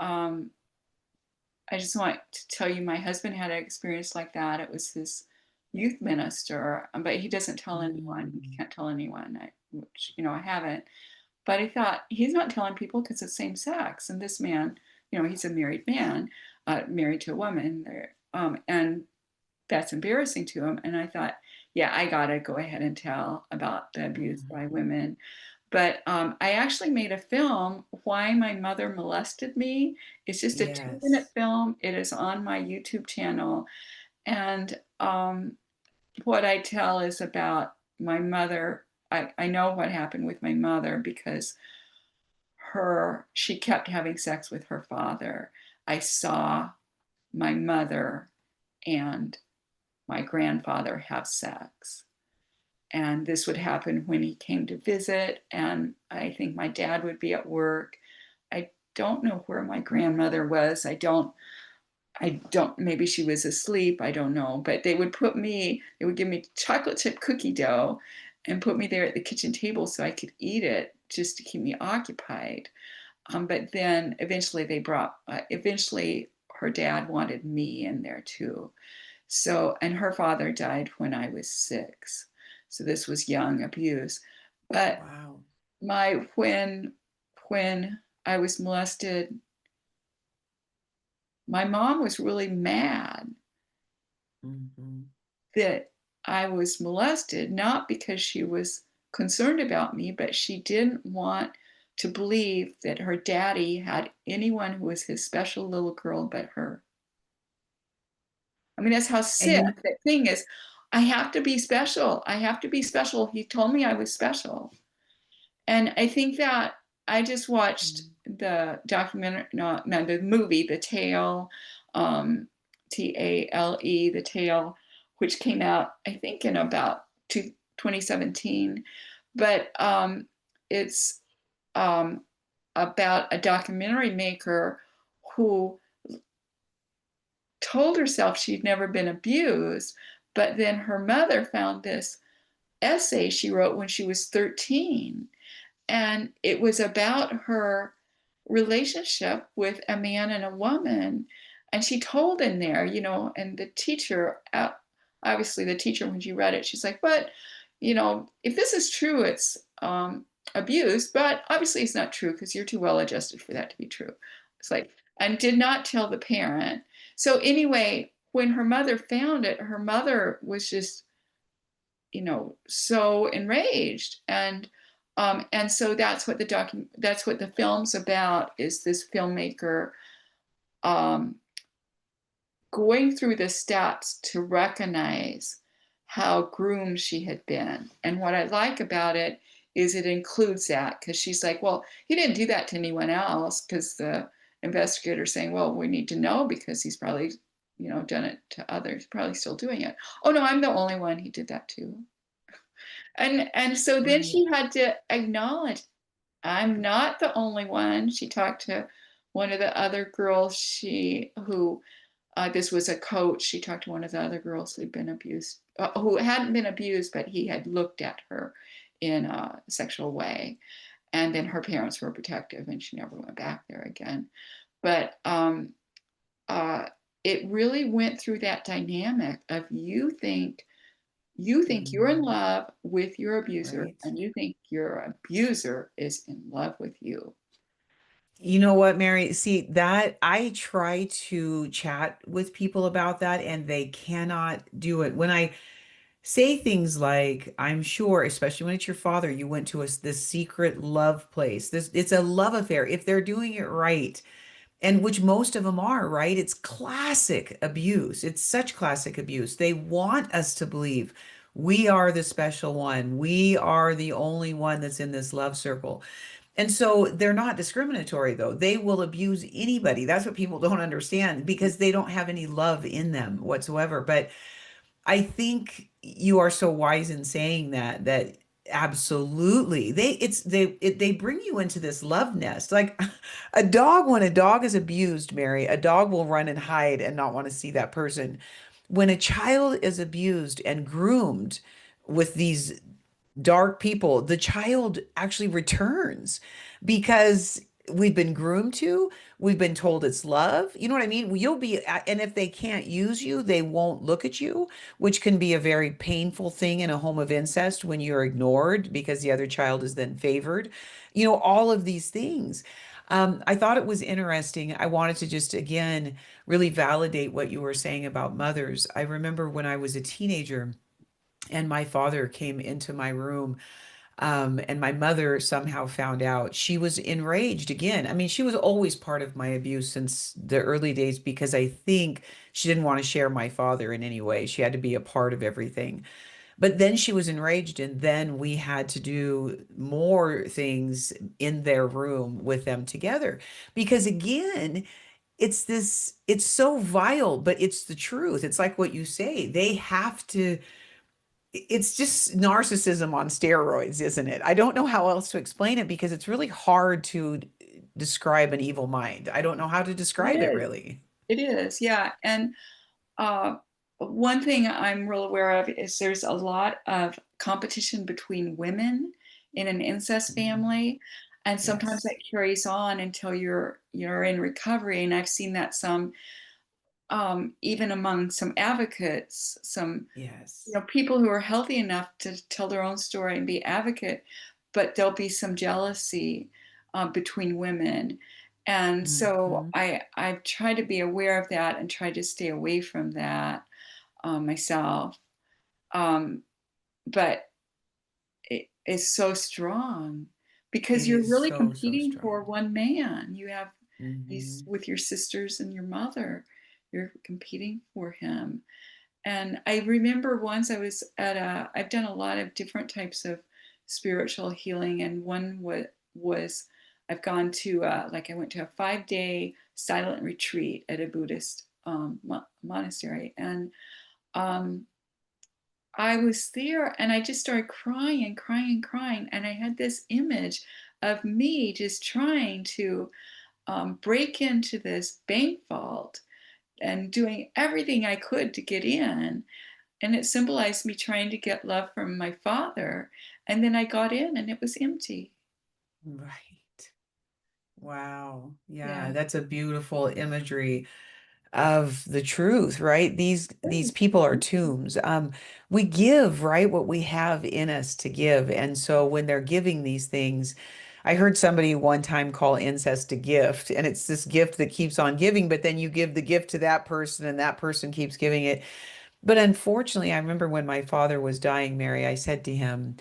I just want to tell you, my husband had an experience like that. It was his youth minister, but he doesn't tell anyone. He Mm. can't tell anyone, which, I haven't. But I thought, he's not telling people because it's same sex. And this man, he's a married man, married to a woman, and that's embarrassing to him. And I thought, yeah, I got to go ahead and tell about the abuse by Mhm. women. But I actually made a film, Why My Mother Molested Me. It's just a 2-minute Yes. film. It is on my YouTube channel. And what I tell is about my mother. I know what happened with my mother because she kept having sex with her father. I saw my mother and my grandfather have sex. And this would happen when he came to visit. And I think my dad would be at work. I don't know where my grandmother was. I don't, maybe she was asleep. I don't know. But they would give me chocolate chip cookie dough and put me there at the kitchen table so I could eat it just to keep me occupied. But then eventually her dad wanted me in there too. So, and her father died when I was 6. So this was young abuse. But Wow. my when I was molested, my mom was really mad Hmm. that I was molested, not because she was concerned about me, but she didn't want to believe that her daddy had anyone who was his special little girl but her. I mean, that's how And sick you, that thing is. I have to be special. I have to be special. He told me I was special. And I think that I just watched mm, the documentary, no, the movie, The Tale, Tale, The Tale, which came out, I think, in about 2017. But it's um, about a documentary maker who told herself she'd never been abused, but then her mother found this essay she wrote when she was 13. And it was about her relationship with a man and a woman. And she told in there, and the teacher, obviously, the teacher, when she read it, she's like, but, if this is true, it's abuse, but obviously it's not true because you're too well adjusted for that to be true. It's like, and did not tell the parent. So, anyway, when her mother found it, her mother was just so enraged. And so that's what the film's about, is this filmmaker um going through the steps to recognize how groomed she had been. And what I like about it is it includes that, because she's like, well, he didn't do that to anyone else, because the investigator's saying, well, we need to know because he's probably done it to others, probably still doing it. Oh no, I'm the only one he did that to. And so then right. she had to acknowledge, I'm not the only one. She talked to one of the other girls, who this was a coach. She talked to one of the other girls who'd been abused, who hadn't been abused, but he had looked at her in a sexual way. And then her parents were protective, and she never went back there again. But uh, it really went through that dynamic of you think you're in Mhm. love with your abuser, Right. and you think your abuser is in love with you. You know what, Mary? See, that I try to chat with people about that and they cannot do it. When I say things like, I'm sure, especially when it's your father, you went to this secret love place. It's a love affair. If they're doing it right, and which most of them are, right? It's classic abuse. It's such classic abuse. They want us to believe we are the special one. We are the only one that's in this love circle. And so they're not discriminatory, though. They will abuse anybody. That's what people don't understand because they don't have any love in them whatsoever. But I think you are so wise in saying that absolutely they bring you into this love nest. Like a dog, when a dog is abused, Mary, a dog will run and hide and not want to see that person. When a child is abused and groomed with these dark people, the child actually returns because we've been groomed to, we've been told it's love. You know what I mean? You'll be, and if they can't use you, they won't look at you, which can be a very painful thing in a home of incest when you're ignored because the other child is then favored. You know, all of these things. I thought it was interesting. I wanted to just again really validate what you were saying about mothers. I remember when I was a teenager and my father came into my room, and my mother somehow found out. She was enraged again. I mean, she was always part of my abuse since the early days because I think she didn't want to share my father in any way. She had to be a part of everything. But then she was enraged, and then we had to do more things in their room with them together. Because again, it's so vile, but it's the truth. It's like what you say. They have to, it's just narcissism on steroids, isn't it? I don't know how else to explain it because it's really hard to describe an evil mind. I don't know how to It describe it is. really. It is. Yeah. And uh, one thing I'm real aware of is there's a lot of competition between women in an incest Mhm. family, and sometimes Yes. that carries on until you're in recovery. And I've seen that some even among some advocates, some Yes. people who are healthy enough to tell their own story and be advocate, but there'll be some jealousy between women. And so Mhm. I've tried to be aware of that and try to stay away from that myself. Um, but it's so strong because It you're is really so, so competing for strong. one man. You have these Hmm. with your sisters and your mother. You're competing for him. And I remember once I was I've done a lot of different types of spiritual healing, and one was I've gone to, like I went to a 5 day silent retreat at a Buddhist monastery. And um, I was there and I just started crying and crying and crying. And I had this image of me just trying to break into this bank vault and doing everything I could to get in. And it symbolized me trying to get love from my father. And then I got in and it was empty. Right. Wow. Yeah, Yeah. that's a beautiful imagery of the truth, right? These people are tombs. We give, right, what we have in us to give. And so when they're giving these things, I heard somebody one time call incest a gift, and it's this gift that keeps on giving, but then you give the gift to that person and that person keeps giving it. But unfortunately, I remember when my father was dying, Mary, I said to him,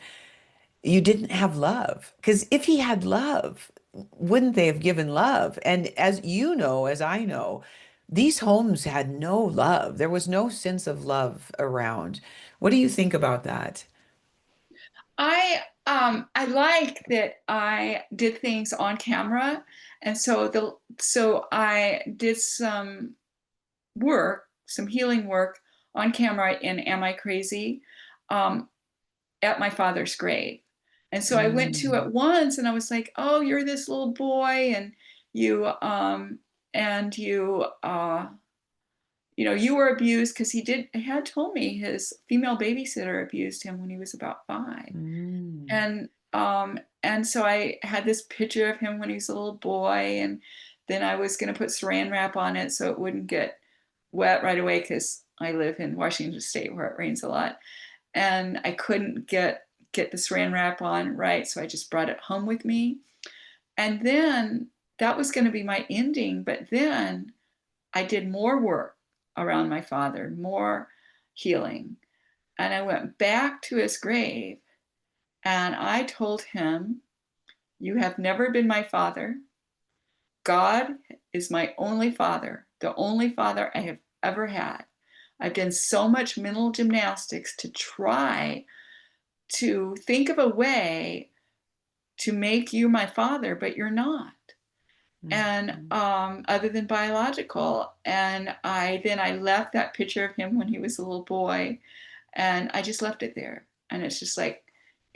you didn't have love. Because if he had love, wouldn't they have given love? And as you know, as I know, these homes had no love. There was no sense of love around. What do you think about that? I like that I did things on camera. And so I did some work, some healing work on camera in Am I Crazy? Um, at my father's grave. And so I went to it Mm, once and I was like, "Oh, you're this little boy and you and you were abused," because he had told me his female babysitter abused him when he was about 5. mm, And so I had this picture of him when he was a little boy, and then I was going to put saran wrap on it so it wouldn't get wet right away because I live in Washington State where it rains a lot, and I couldn't get the saran wrap on right, so I just brought it home with me. And then that was going to be my ending, but then I did more work around my father, more healing. And I went back to his grave and I told him, "You have never been my father. God is my only father, the only father I have ever had. I've done so much mental gymnastics to try to think of a way to make you my father, but you're not. and Mhm. other than biological. And I left that picture of him when he was a little boy, and I just left it there. And it's just like,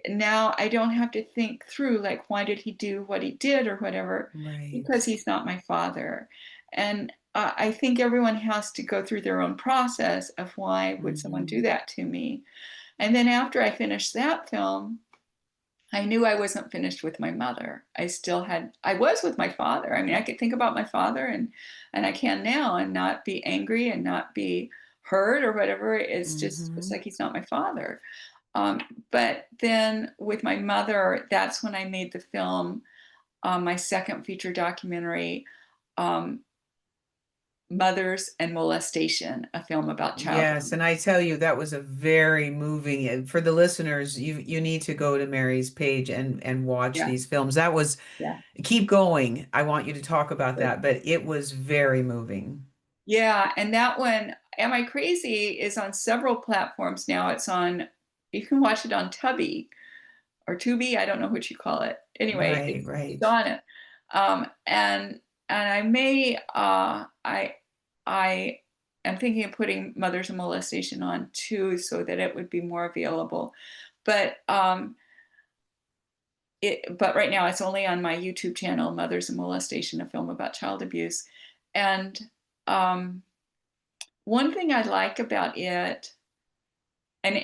now I don't have to think through like why did he do what he did or whatever, because Right. he's not my father. And I think everyone has to go through their own process of why would someone do Mhm. that to me. And then after I finished that film, I knew I wasn't finished with my mother. I was with my father. I mean, I could think about my father, and I can now, and not be angry and not be hurt or whatever. It's Mhm. like he's not my father. Um, but then with my mother, that's when I made the film, my second feature documentary, um, Mothers and Molestation, a film about child Yes, and I abuse. tell you that was a very moving, and for the listeners, you need to go to Mary's page and watch Yeah, these films. That was yeah. keep going. I want you to talk about that, but it was very moving. Yeah, and that one, Am I Crazy, is on several platforms now. You can watch it on Tubby or Tubi, I don't know what you call it. Anyway, Right, it's right. on it. Um, and and I may I am thinking of putting Mothers and Molestation on too, so that it would be more available. But but right now it's only on my YouTube channel, Mothers and Molestation, a film about child abuse. And um, one thing I like about it, and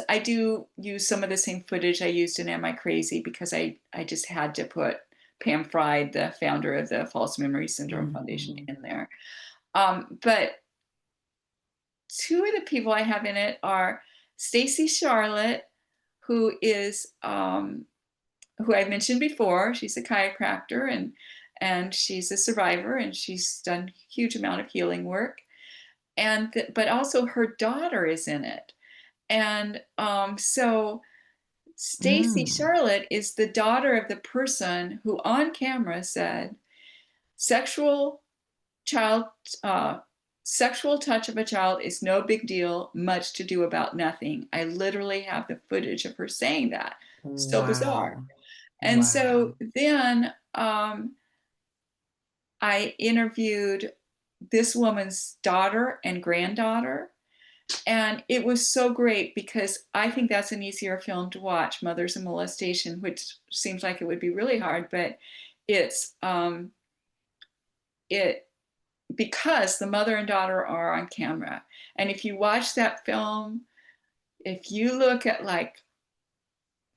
I do use some of the same footage I used in Am I Crazy, because I just had to put Pam Fried, the founder of the False Memory Syndrome Foundation, Mhm. in there. But two of the people I have in it are Stacy Charlotte, who is who I mentioned before. She's a chiropractor, and she's a survivor, and she's done a huge amount of healing work. But also her daughter is in it. And so Stacy Mm. Charlotte is the daughter of the person who on camera said sexual child uh, sexual touch of a child is no big deal, much to do about nothing. I literally have the footage of her saying that. So bizarre. Wow. And Wow. so then I interviewed this woman's daughter and granddaughter. And it was so great because I think that's an easier film to watch, Mothers and Molestation, which seems like it would be really hard, but it's it because the mother and daughter are on camera. And if you watch that film, if you look at like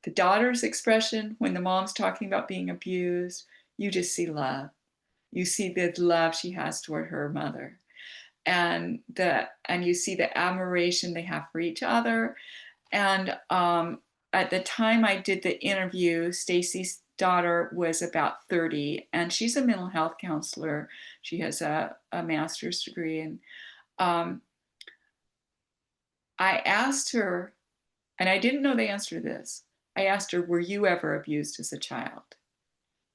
the daughter's expression when the mom's talking about being abused, you just see love. You see the love she has toward her mother. And you see the admiration they have for each other. And at the time I did the interview, Stacy's daughter was about 30, and she's a mental health counselor. She has a master's degree. And um, I asked her, and I didn't know the answer to this. I asked her, "Were you ever abused as a child?"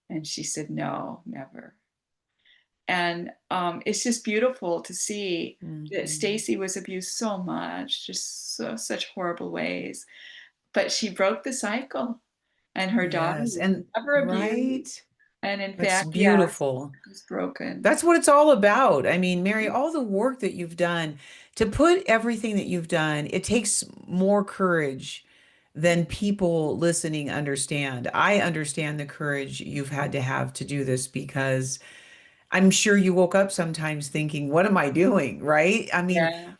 And she said, "No, never." And it's just beautiful to see that Mhm. Stacy was abused so much, such horrible ways. But she broke the cycle, and her daughter Yes, was and never abused. right. And in That's fact, yes, beautiful. it was broken. That's what it's all about. I mean, Mary, all the work that you've done to put everything that you've done, it takes more courage than people listening understand. I understand the courage you've had to have to do this because I'm sure you woke up sometimes thinking, what am I doing? Right? I mean, Yeah,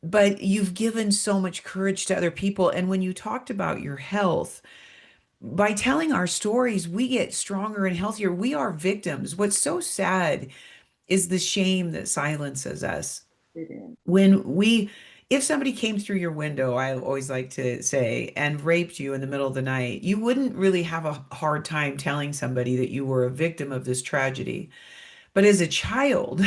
but you've given so much courage to other people. And when you talked about your health, by telling our stories, we get stronger and healthier. We are victims. What's so sad is the shame that silences us. it is. If somebody came through your window, I always like to say, and raped you in the middle of the night, you wouldn't really have a hard time telling somebody that you were a victim of this tragedy. But as a child,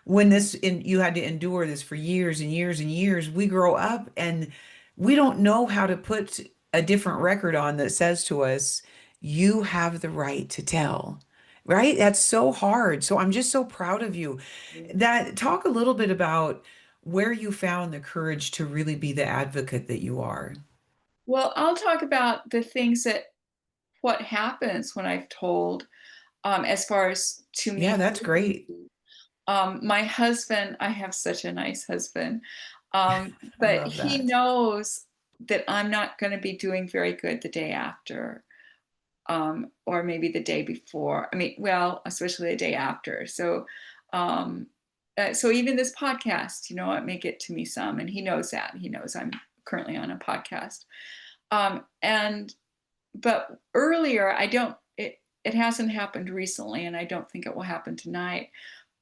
you had to endure this for years and years and years, we grow up and we don't know how to put a different record on that says to us, you have the right to tell. Right? That's so hard. So I'm just so proud of you. That talk a little bit about where you found the courage to really be the advocate that you are. Well, I'll talk about the things that what happens when I've told. as far as to Yeah, me. that's great. My husband, I have such a nice husband, I but love he that. knows that I'm not going to be doing very good the day after, or maybe the day before. I mean, well, especially the day after. Um, so even this podcast, it may get to me some, and he knows that. He knows I'm currently on a podcast. And but earlier, I don't. It hasn't happened recently, and I don't think it will happen tonight.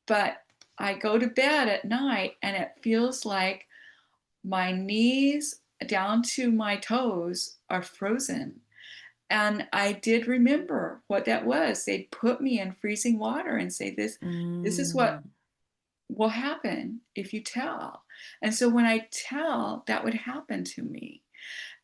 But I go to bed at night, and it feels like my knees down to my toes are frozen. And I did remember what that was. They'd put me in freezing water and say, this is what Mm, will happen if you tell. And so when I tell, that would happen to me.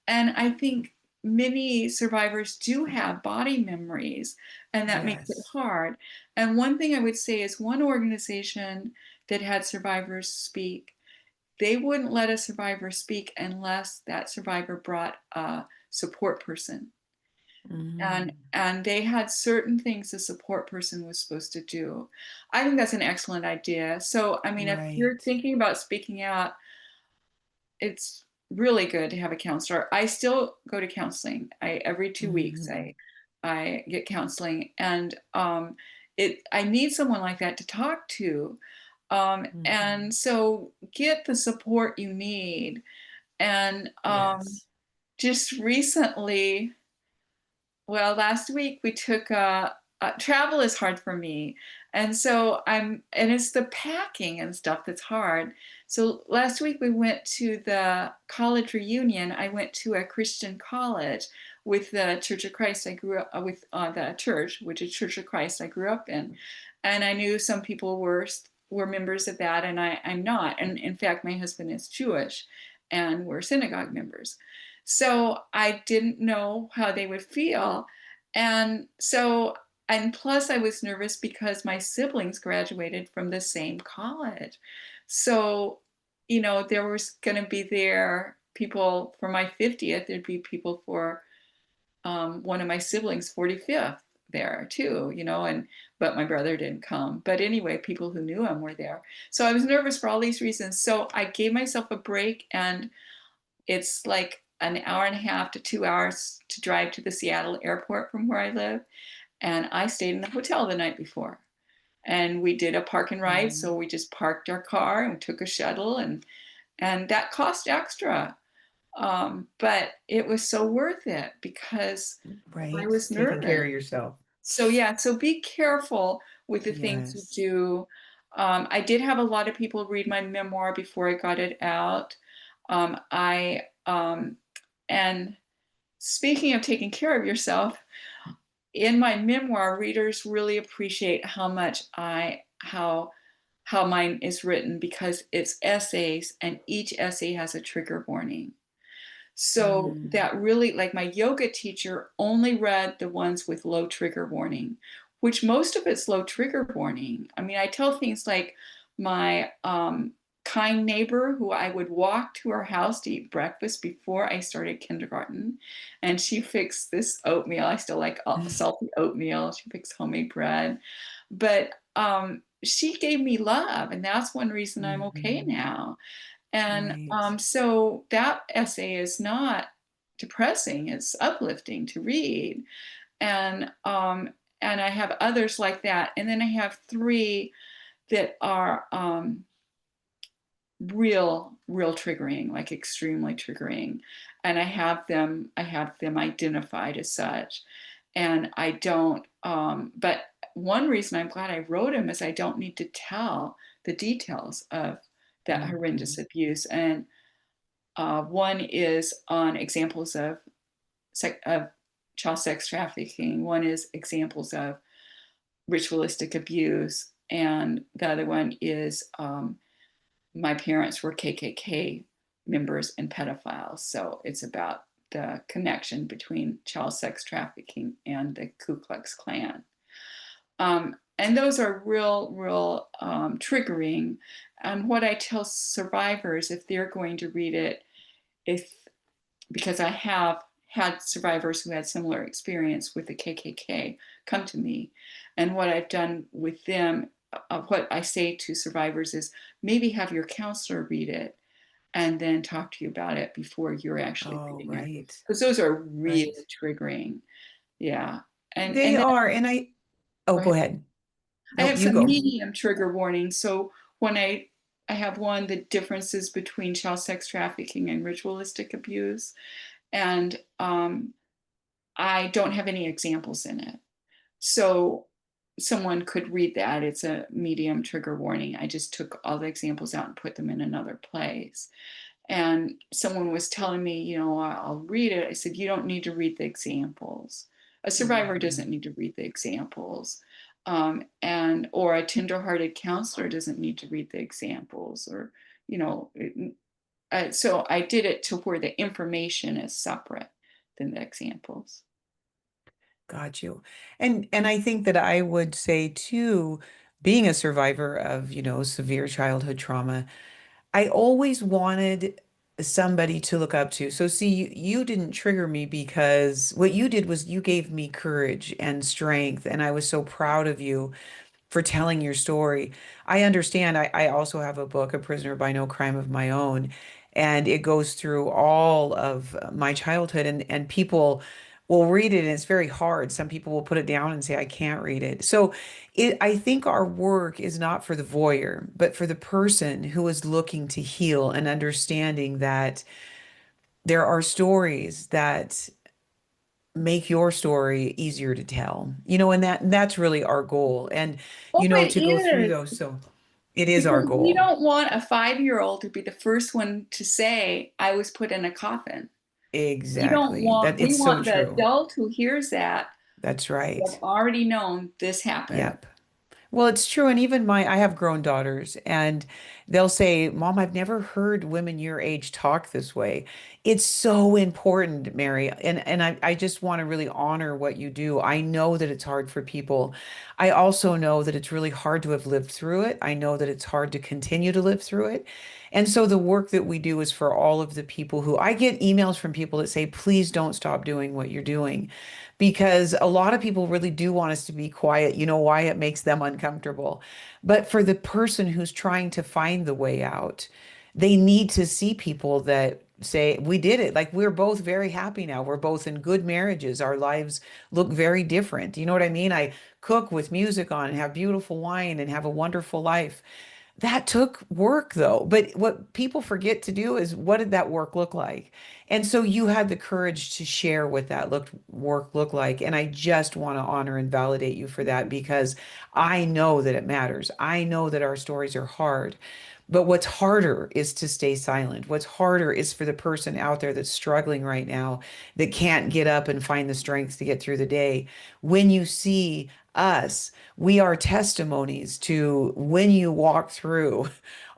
And I think many survivors do have body memories, and that makes it yes. hard. And one thing I would say is one organization that had survivors speak, they wouldn't let a survivor speak unless that survivor brought a support person. and Mm, and they had certain things the support person was supposed to do. I think that's an excellent idea. So I mean, if you're right. thinking about speaking out, it's really good to have a counselor. I still go to counseling. I every 2 weeks Hmm. I get counseling, and it I need someone like that to talk to. And Hmm. so get the support you need. And Yes. just recently, well, last week we took travel is hard for me. And so and it's the packing and stuff that's hard. So last week we went to the college reunion. I went to a Christian college with the Church of Christ. I grew up with the church, which is Church of Christ I grew up in. And I knew some people were members of that, and I'm not. And in fact, my husband is Jewish, and we're synagogue members. So I didn't know how they would feel. And so, and plus, I was nervous because my siblings graduated from the same college. So, there was going to be there people for my 50th, there'd be people for one of my siblings' 45th there too, but my brother didn't come. But anyway, people who knew him were there. So I was nervous for all these reasons. So I gave myself a break, and it's like an hour and a half to 2 hours to drive to the Seattle airport from where I live. And I stayed in the hotel the night before. And we did a park and ride. So Mm, we just parked our car and took a shuttle, and that cost extra. But it was so worth it because I right. was Taking care nervous. of yourself. So yeah, so be careful with the things you Yes. do. I did have a lot of people read my memoir before I got it out. I and speaking of taking care of yourself, in my memoir, readers really appreciate how much how mine is written because it's essays, and each essay has a trigger warning. So Mm, that really, like my yoga teacher only read the ones with low trigger warning, which most of it's low trigger warning. I mean, I tell things like my kind neighbor who I would walk to her house to eat breakfast before I started kindergarten. And she fixed this oatmeal. I still like salty oatmeal. She fixed homemade bread. But she gave me love. And that's one reason I'm okay hmm. now. And Right. so that essay is not depressing, it's uplifting to read. And I have others like that. And then I have three that are real triggering, like extremely triggering. And I have them identified as such. And I don't, but one reason I'm glad I wrote them is I don't need to tell the details of that horrendous Hmm. abuse. And one is on examples of child sex trafficking. One is examples of ritualistic abuse, and the other one is my parents were KKK members and pedophiles. So it's about the connection between child sex trafficking and the Ku Klux Klan. And those are real triggering. And what I tell survivors, if they're going to read it, if because I have had survivors who had similar experience with the KKK come to me. And what I've done with them, what I say to survivors is maybe have your counselor read it and then talk to you about it before you're actually Oh, reading it. right. Because those are really Right. triggering. Yeah. They And then are. And oh, go go ahead. ahead. I Nope, have you some go. medium trigger warnings. So when I have one, the differences between child sex trafficking and ritualistic abuse. And I don't have any examples in it. So someone could read that. It's a medium trigger warning. I just took all the examples out and put them in another place. And someone was telling me, I'll read it. I said, you don't need to read the examples. A survivor doesn't Mhm. need to read the examples. And or a tenderhearted counselor doesn't need to read the examples, or you know so I did it to where the information is separate than the examples. Got you. And I think that I would say too, being a survivor of, severe childhood trauma, I always wanted somebody to look up to. So see, you didn't trigger me because what you did was you gave me courage and strength, and I was so proud of you for telling your story. I understand. I also have a book, A Prisoner by No Crime of My Own, and it goes through all of my childhood, and people will read it, and it's very hard. Some people will put it down and say, I can't read it. So I think our work is not for the voyeur, but for the person who is looking to heal and understanding that there are stories that make your story easier to tell. And that's really our goal. And Oh, it to go through is. those. So it is our Because we goal. don't want a 5-year-old to be the first one to say, I was put in a coffin. Exactly. That We it's so want the true. adult who hears that That's to have right. already known this happened. Yep. Well, it's true. And even I have grown daughters, and they'll say, Mom, I've never heard women your age talk this way. It's so important, Mary. And I just want to really honor what you do. I know that it's hard for people. I also know that it's really hard to have lived through it. I know that it's hard to continue to live through it. And so the work that we do is for all of the people who I get emails from people that say, please don't stop doing what you're doing, because a lot of people really do want us to be quiet. You know why? It makes them uncomfortable. But for the person who's trying to find the way out, they need to see people that say, we did it. Like, we're both very happy now. We're both in good marriages. Our lives look very different. You know what I mean? I cook with music on and have beautiful wine and have a wonderful life. That took work though. But what people forget to do is, what did that work look like? And so you had the courage to share what that work looked like. And I just want to honor and validate you for that, because I know that it matters. I know that our stories are hard. But what's harder is to stay silent. What's harder is for the person out there that's struggling right now, that can't get up and find the strength to get through the day. When you see us, we are testimonies to when you walk through,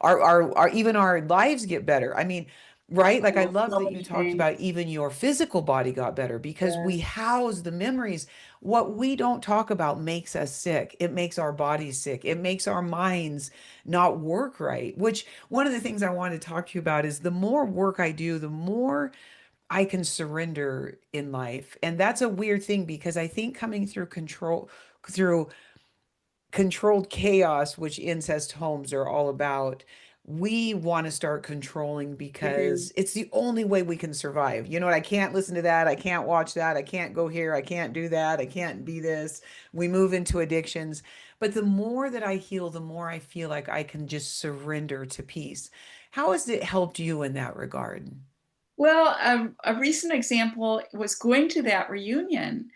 our even our lives get better. I mean, right? Like, I Oh, love so that you many talked things. about even your physical body got better because Yeah. we house the memories. What we don't talk about makes us sick. It makes our bodies sick. It makes our minds not work right. Which, one of the things I want to talk to you about is, the more work I do, the more I can surrender in life. And that's a weird thing, because I think coming through controlled chaos, which incest homes are all about, we want to start controlling We do. because it's the only way we can survive. You know what? I can't listen to that. I can't watch that. I can't go here. I can't do that. I can't be this. We move into addictions. But the more that I heal, the more I feel like I can just surrender to peace. How has it helped you in that regard? Well, a recent example was going to that reunion,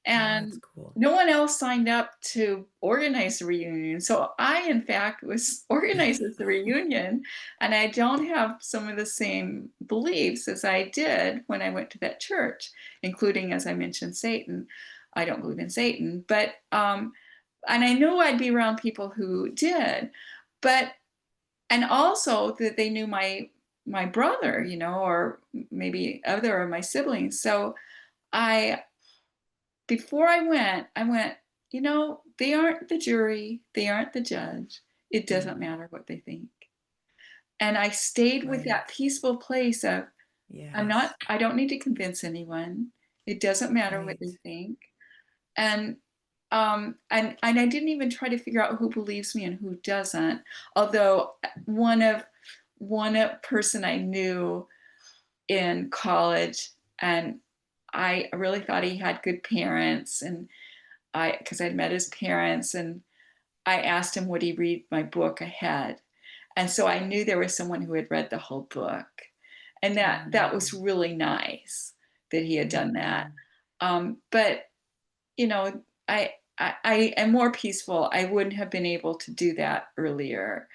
Oh, that's and cool. no one else signed up to organize the reunion. So I, in fact, was organizing the reunion, and I don't have some of the same beliefs as I did when I went to that church, including, as I mentioned, Satan. I don't believe in Satan, but and I knew I'd be around people who did, but and also that they knew my brother, or maybe other of my siblings. So I before I went, they aren't the jury, they aren't the judge. It doesn't Mhm. matter what they think. And I stayed with Right. that peaceful place of, Yes. I don't need to convince anyone. It doesn't matter what they Right. think. And and I didn't even try to figure out who believes me and who doesn't. Although one of one person I knew in college, and I really thought he had good parents, and I because I'd met his parents, and I asked him would he read my book ahead, and so I knew there was someone who had read the whole book, and that was Mm, really nice that he had done that. mhm. But you know, I am more peaceful. I wouldn't have been able to do that earlier.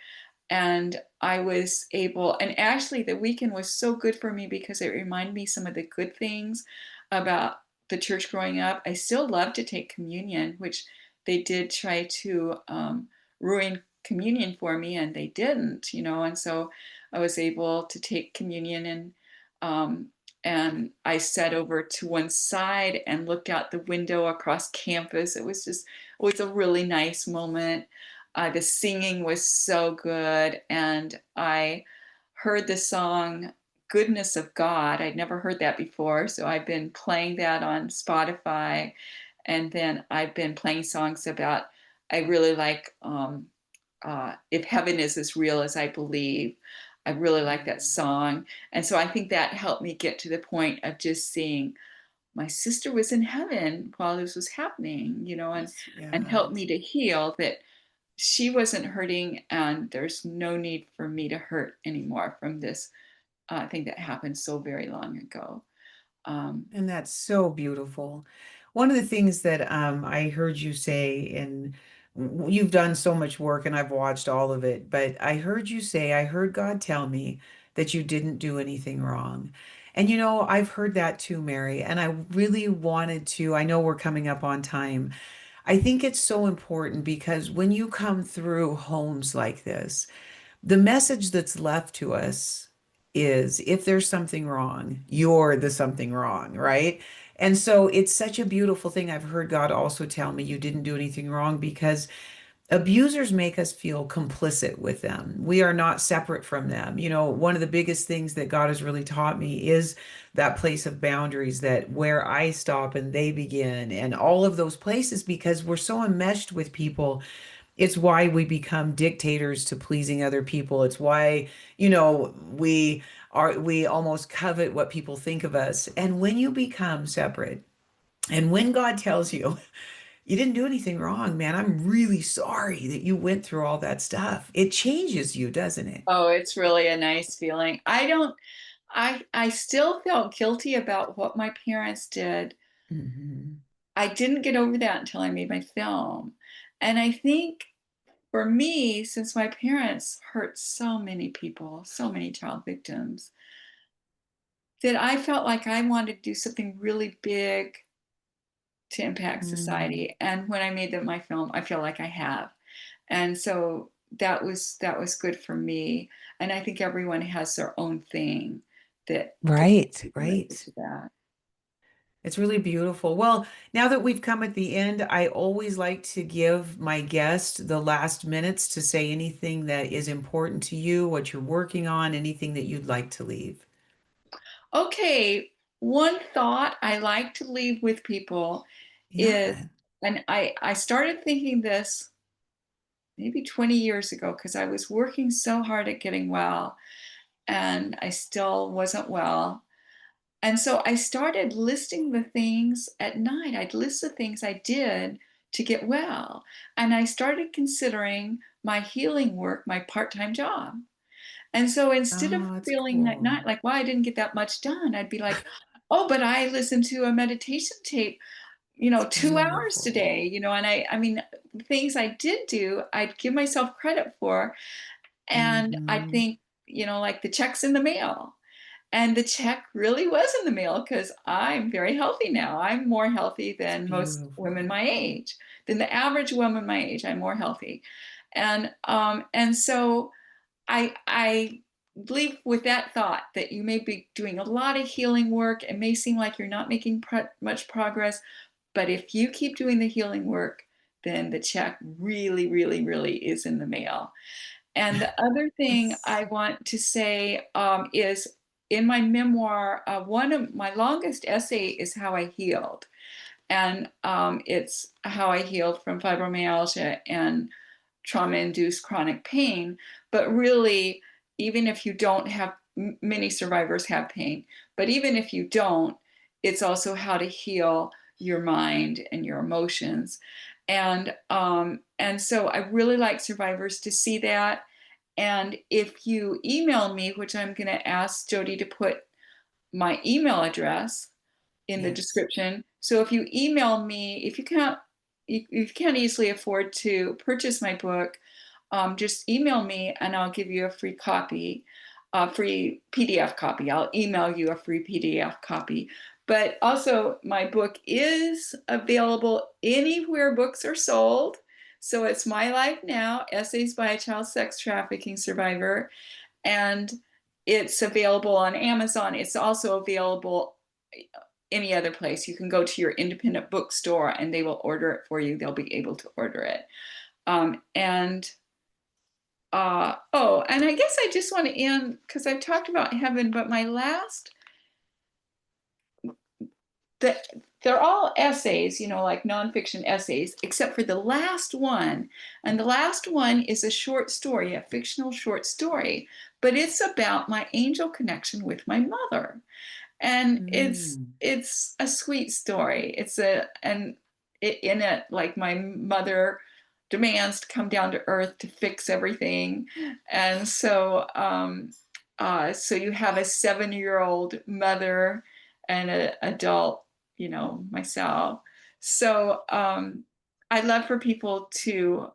And I was able, and actually, the weekend was so good for me because it reminded me some of the good things about the church growing up. I still love to take communion, which they did try to ruin communion for me, and they didn't, and so I was able to take communion, um, and I sat over to one side and looked out the window across campus. It was a really nice moment. The singing was so good, and I heard the song Goodness of God. I'd never heard that before, so I've been playing that on Spotify. And then I've been playing songs about, I really like If Heaven Is As Real as I Believe. I really like that Mm. song. And so I think that helped me get to the point of just seeing my sister was in heaven while this was happening, and Yeah. helped me to heal that she wasn't hurting, and there's no need for me to hurt anymore from this thing that happened so very long ago. Um, And that's so beautiful. One of the things that I heard you say, and you've done so much work and I've watched all of it, but I heard you say, I heard God tell me that you didn't do anything wrong. And I've heard that too, Mary, and I really wanted to. I know we're coming up on time. I think it's so important because when you come through homes like this, the message that's left to us is if there's something wrong, you're the something wrong, right? And so it's such a beautiful thing. I've heard God also tell me you didn't do anything wrong because abusers make us feel complicit with them. We are not separate from them. One of the biggest things that God has really taught me is that place of boundaries, that where I stop and they begin, and all of those places, because we're so enmeshed with people. It's why we become dictators to pleasing other people. It's why, we almost covet what people think of us. And when you become separate, and when God tells you, you didn't do anything wrong, man, I'm really sorry that you went through all that stuff. It changes you, doesn't it? oh, it's really a nice feeling. I don't, I still felt guilty about what my parents did. Hmm. I didn't get over that until I made my film. And I think for me, since my parents hurt so many people, so many child victims, that I felt like I wanted to do something really big to impact Mm. society. And when I made my film, I feel like I have. And so that was good for me. And I think everyone has their own thing that Right, related right. to that. It's really beautiful. Well, now that we've come at the end, I always like to give my guest the last minutes to say anything that is important to you, what you're working on, anything that you'd like to leave. Okay, one thought I like to leave with people is, Yeah. and I started thinking this maybe 20 years ago because I was working so hard at getting well and I still wasn't well. And so I started listing the things at night. I'd list the things I did to get well. And I started considering my healing work my part time job. And so instead of Oh, that's feeling that cool. night like, wow, I didn't get that much done, I'd be like, oh, but I listened to a meditation tape, It's 2 hours wonderful. today, and I mean, things I did do, I'd give myself credit for. And I Hmm. think, like the check's in the mail. And the check really was in the mail because I'm very healthy now. I'm more healthy It's than most women beautiful. my age, than the average woman my age. I'm more healthy. And so I leave with that thought that you may be doing a lot of healing work. It may seem like you're not making much progress, but if you keep doing the healing work, then the check really, really, really is in the mail. And the other thing It's I want to say is in my memoir, one of my longest essay is how I healed. And it's how I healed from fibromyalgia and trauma-induced chronic pain. But really, even if you don't have, many survivors have pain, but even if you don't, it's also how to heal your mind and your emotions. And so I really like survivors to see that. And if you email me, which I'm going to ask Jody to put my email address in the Yes. description. So if you email me, if you can't easily afford to purchase my book, just email me and I'll give you a free copy, a free PDF copy. I'll email you a free PDF copy. But also, my book is available anywhere books are sold. So it's My Life Now, Essays by a Child Sex Trafficking Survivor. And it's available on Amazon. It's also available any other place. You can go to your independent bookstore and they will order it for you. They'll be able to order it. And oh, and I guess I just want to end because I've talked about heaven, but my last, the, they're all essays, like nonfiction essays, except for the last one. And the last one is a short story, a fictional short story, but it's about my angel connection with my mother. And it's Mm. it's a sweet story. In it, like, my mother demands to come down to earth to fix everything. And so you have a 7-year-old mother and an adult, myself. So I'd love for people to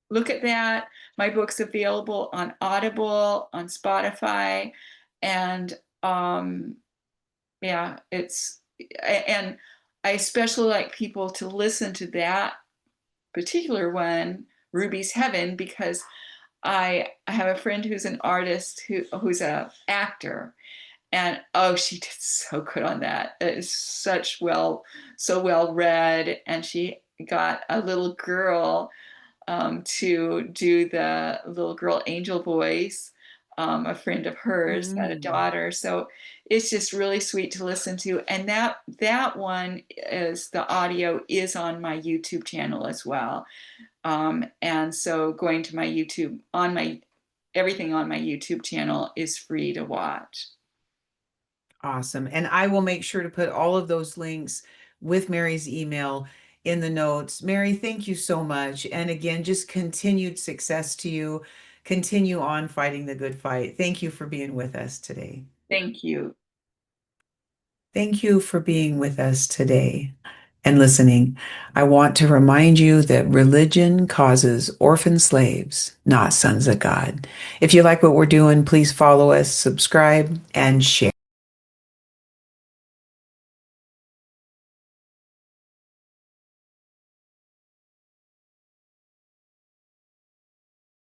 look at that. My book's available on Audible, on Spotify, and yeah, and I especially like people to listen to that particular one, Ruby's Heaven, because I have a friend who's an artist who's a actor, and oh, she did so good on that. It is so well read, and she got a little girl to do the little girl angel voice. A friend of hers had a Mm. daughter, so it's just really sweet to listen to. And that one is the audio is on my YouTube channel as well. And so going to my YouTube on my everything on my YouTube channel is free to watch. Awesome. And I will make sure to put all of those links with Mary's email in the notes. Mary, thank you so much. And again, just continued success to you. Continue on fighting the good fight. Thank you for being with us today. Thank you. Thank you for being with us today and listening. I want to remind you that religion causes orphan slaves, not sons of God. If you like what we're doing, please follow us, subscribe, and share.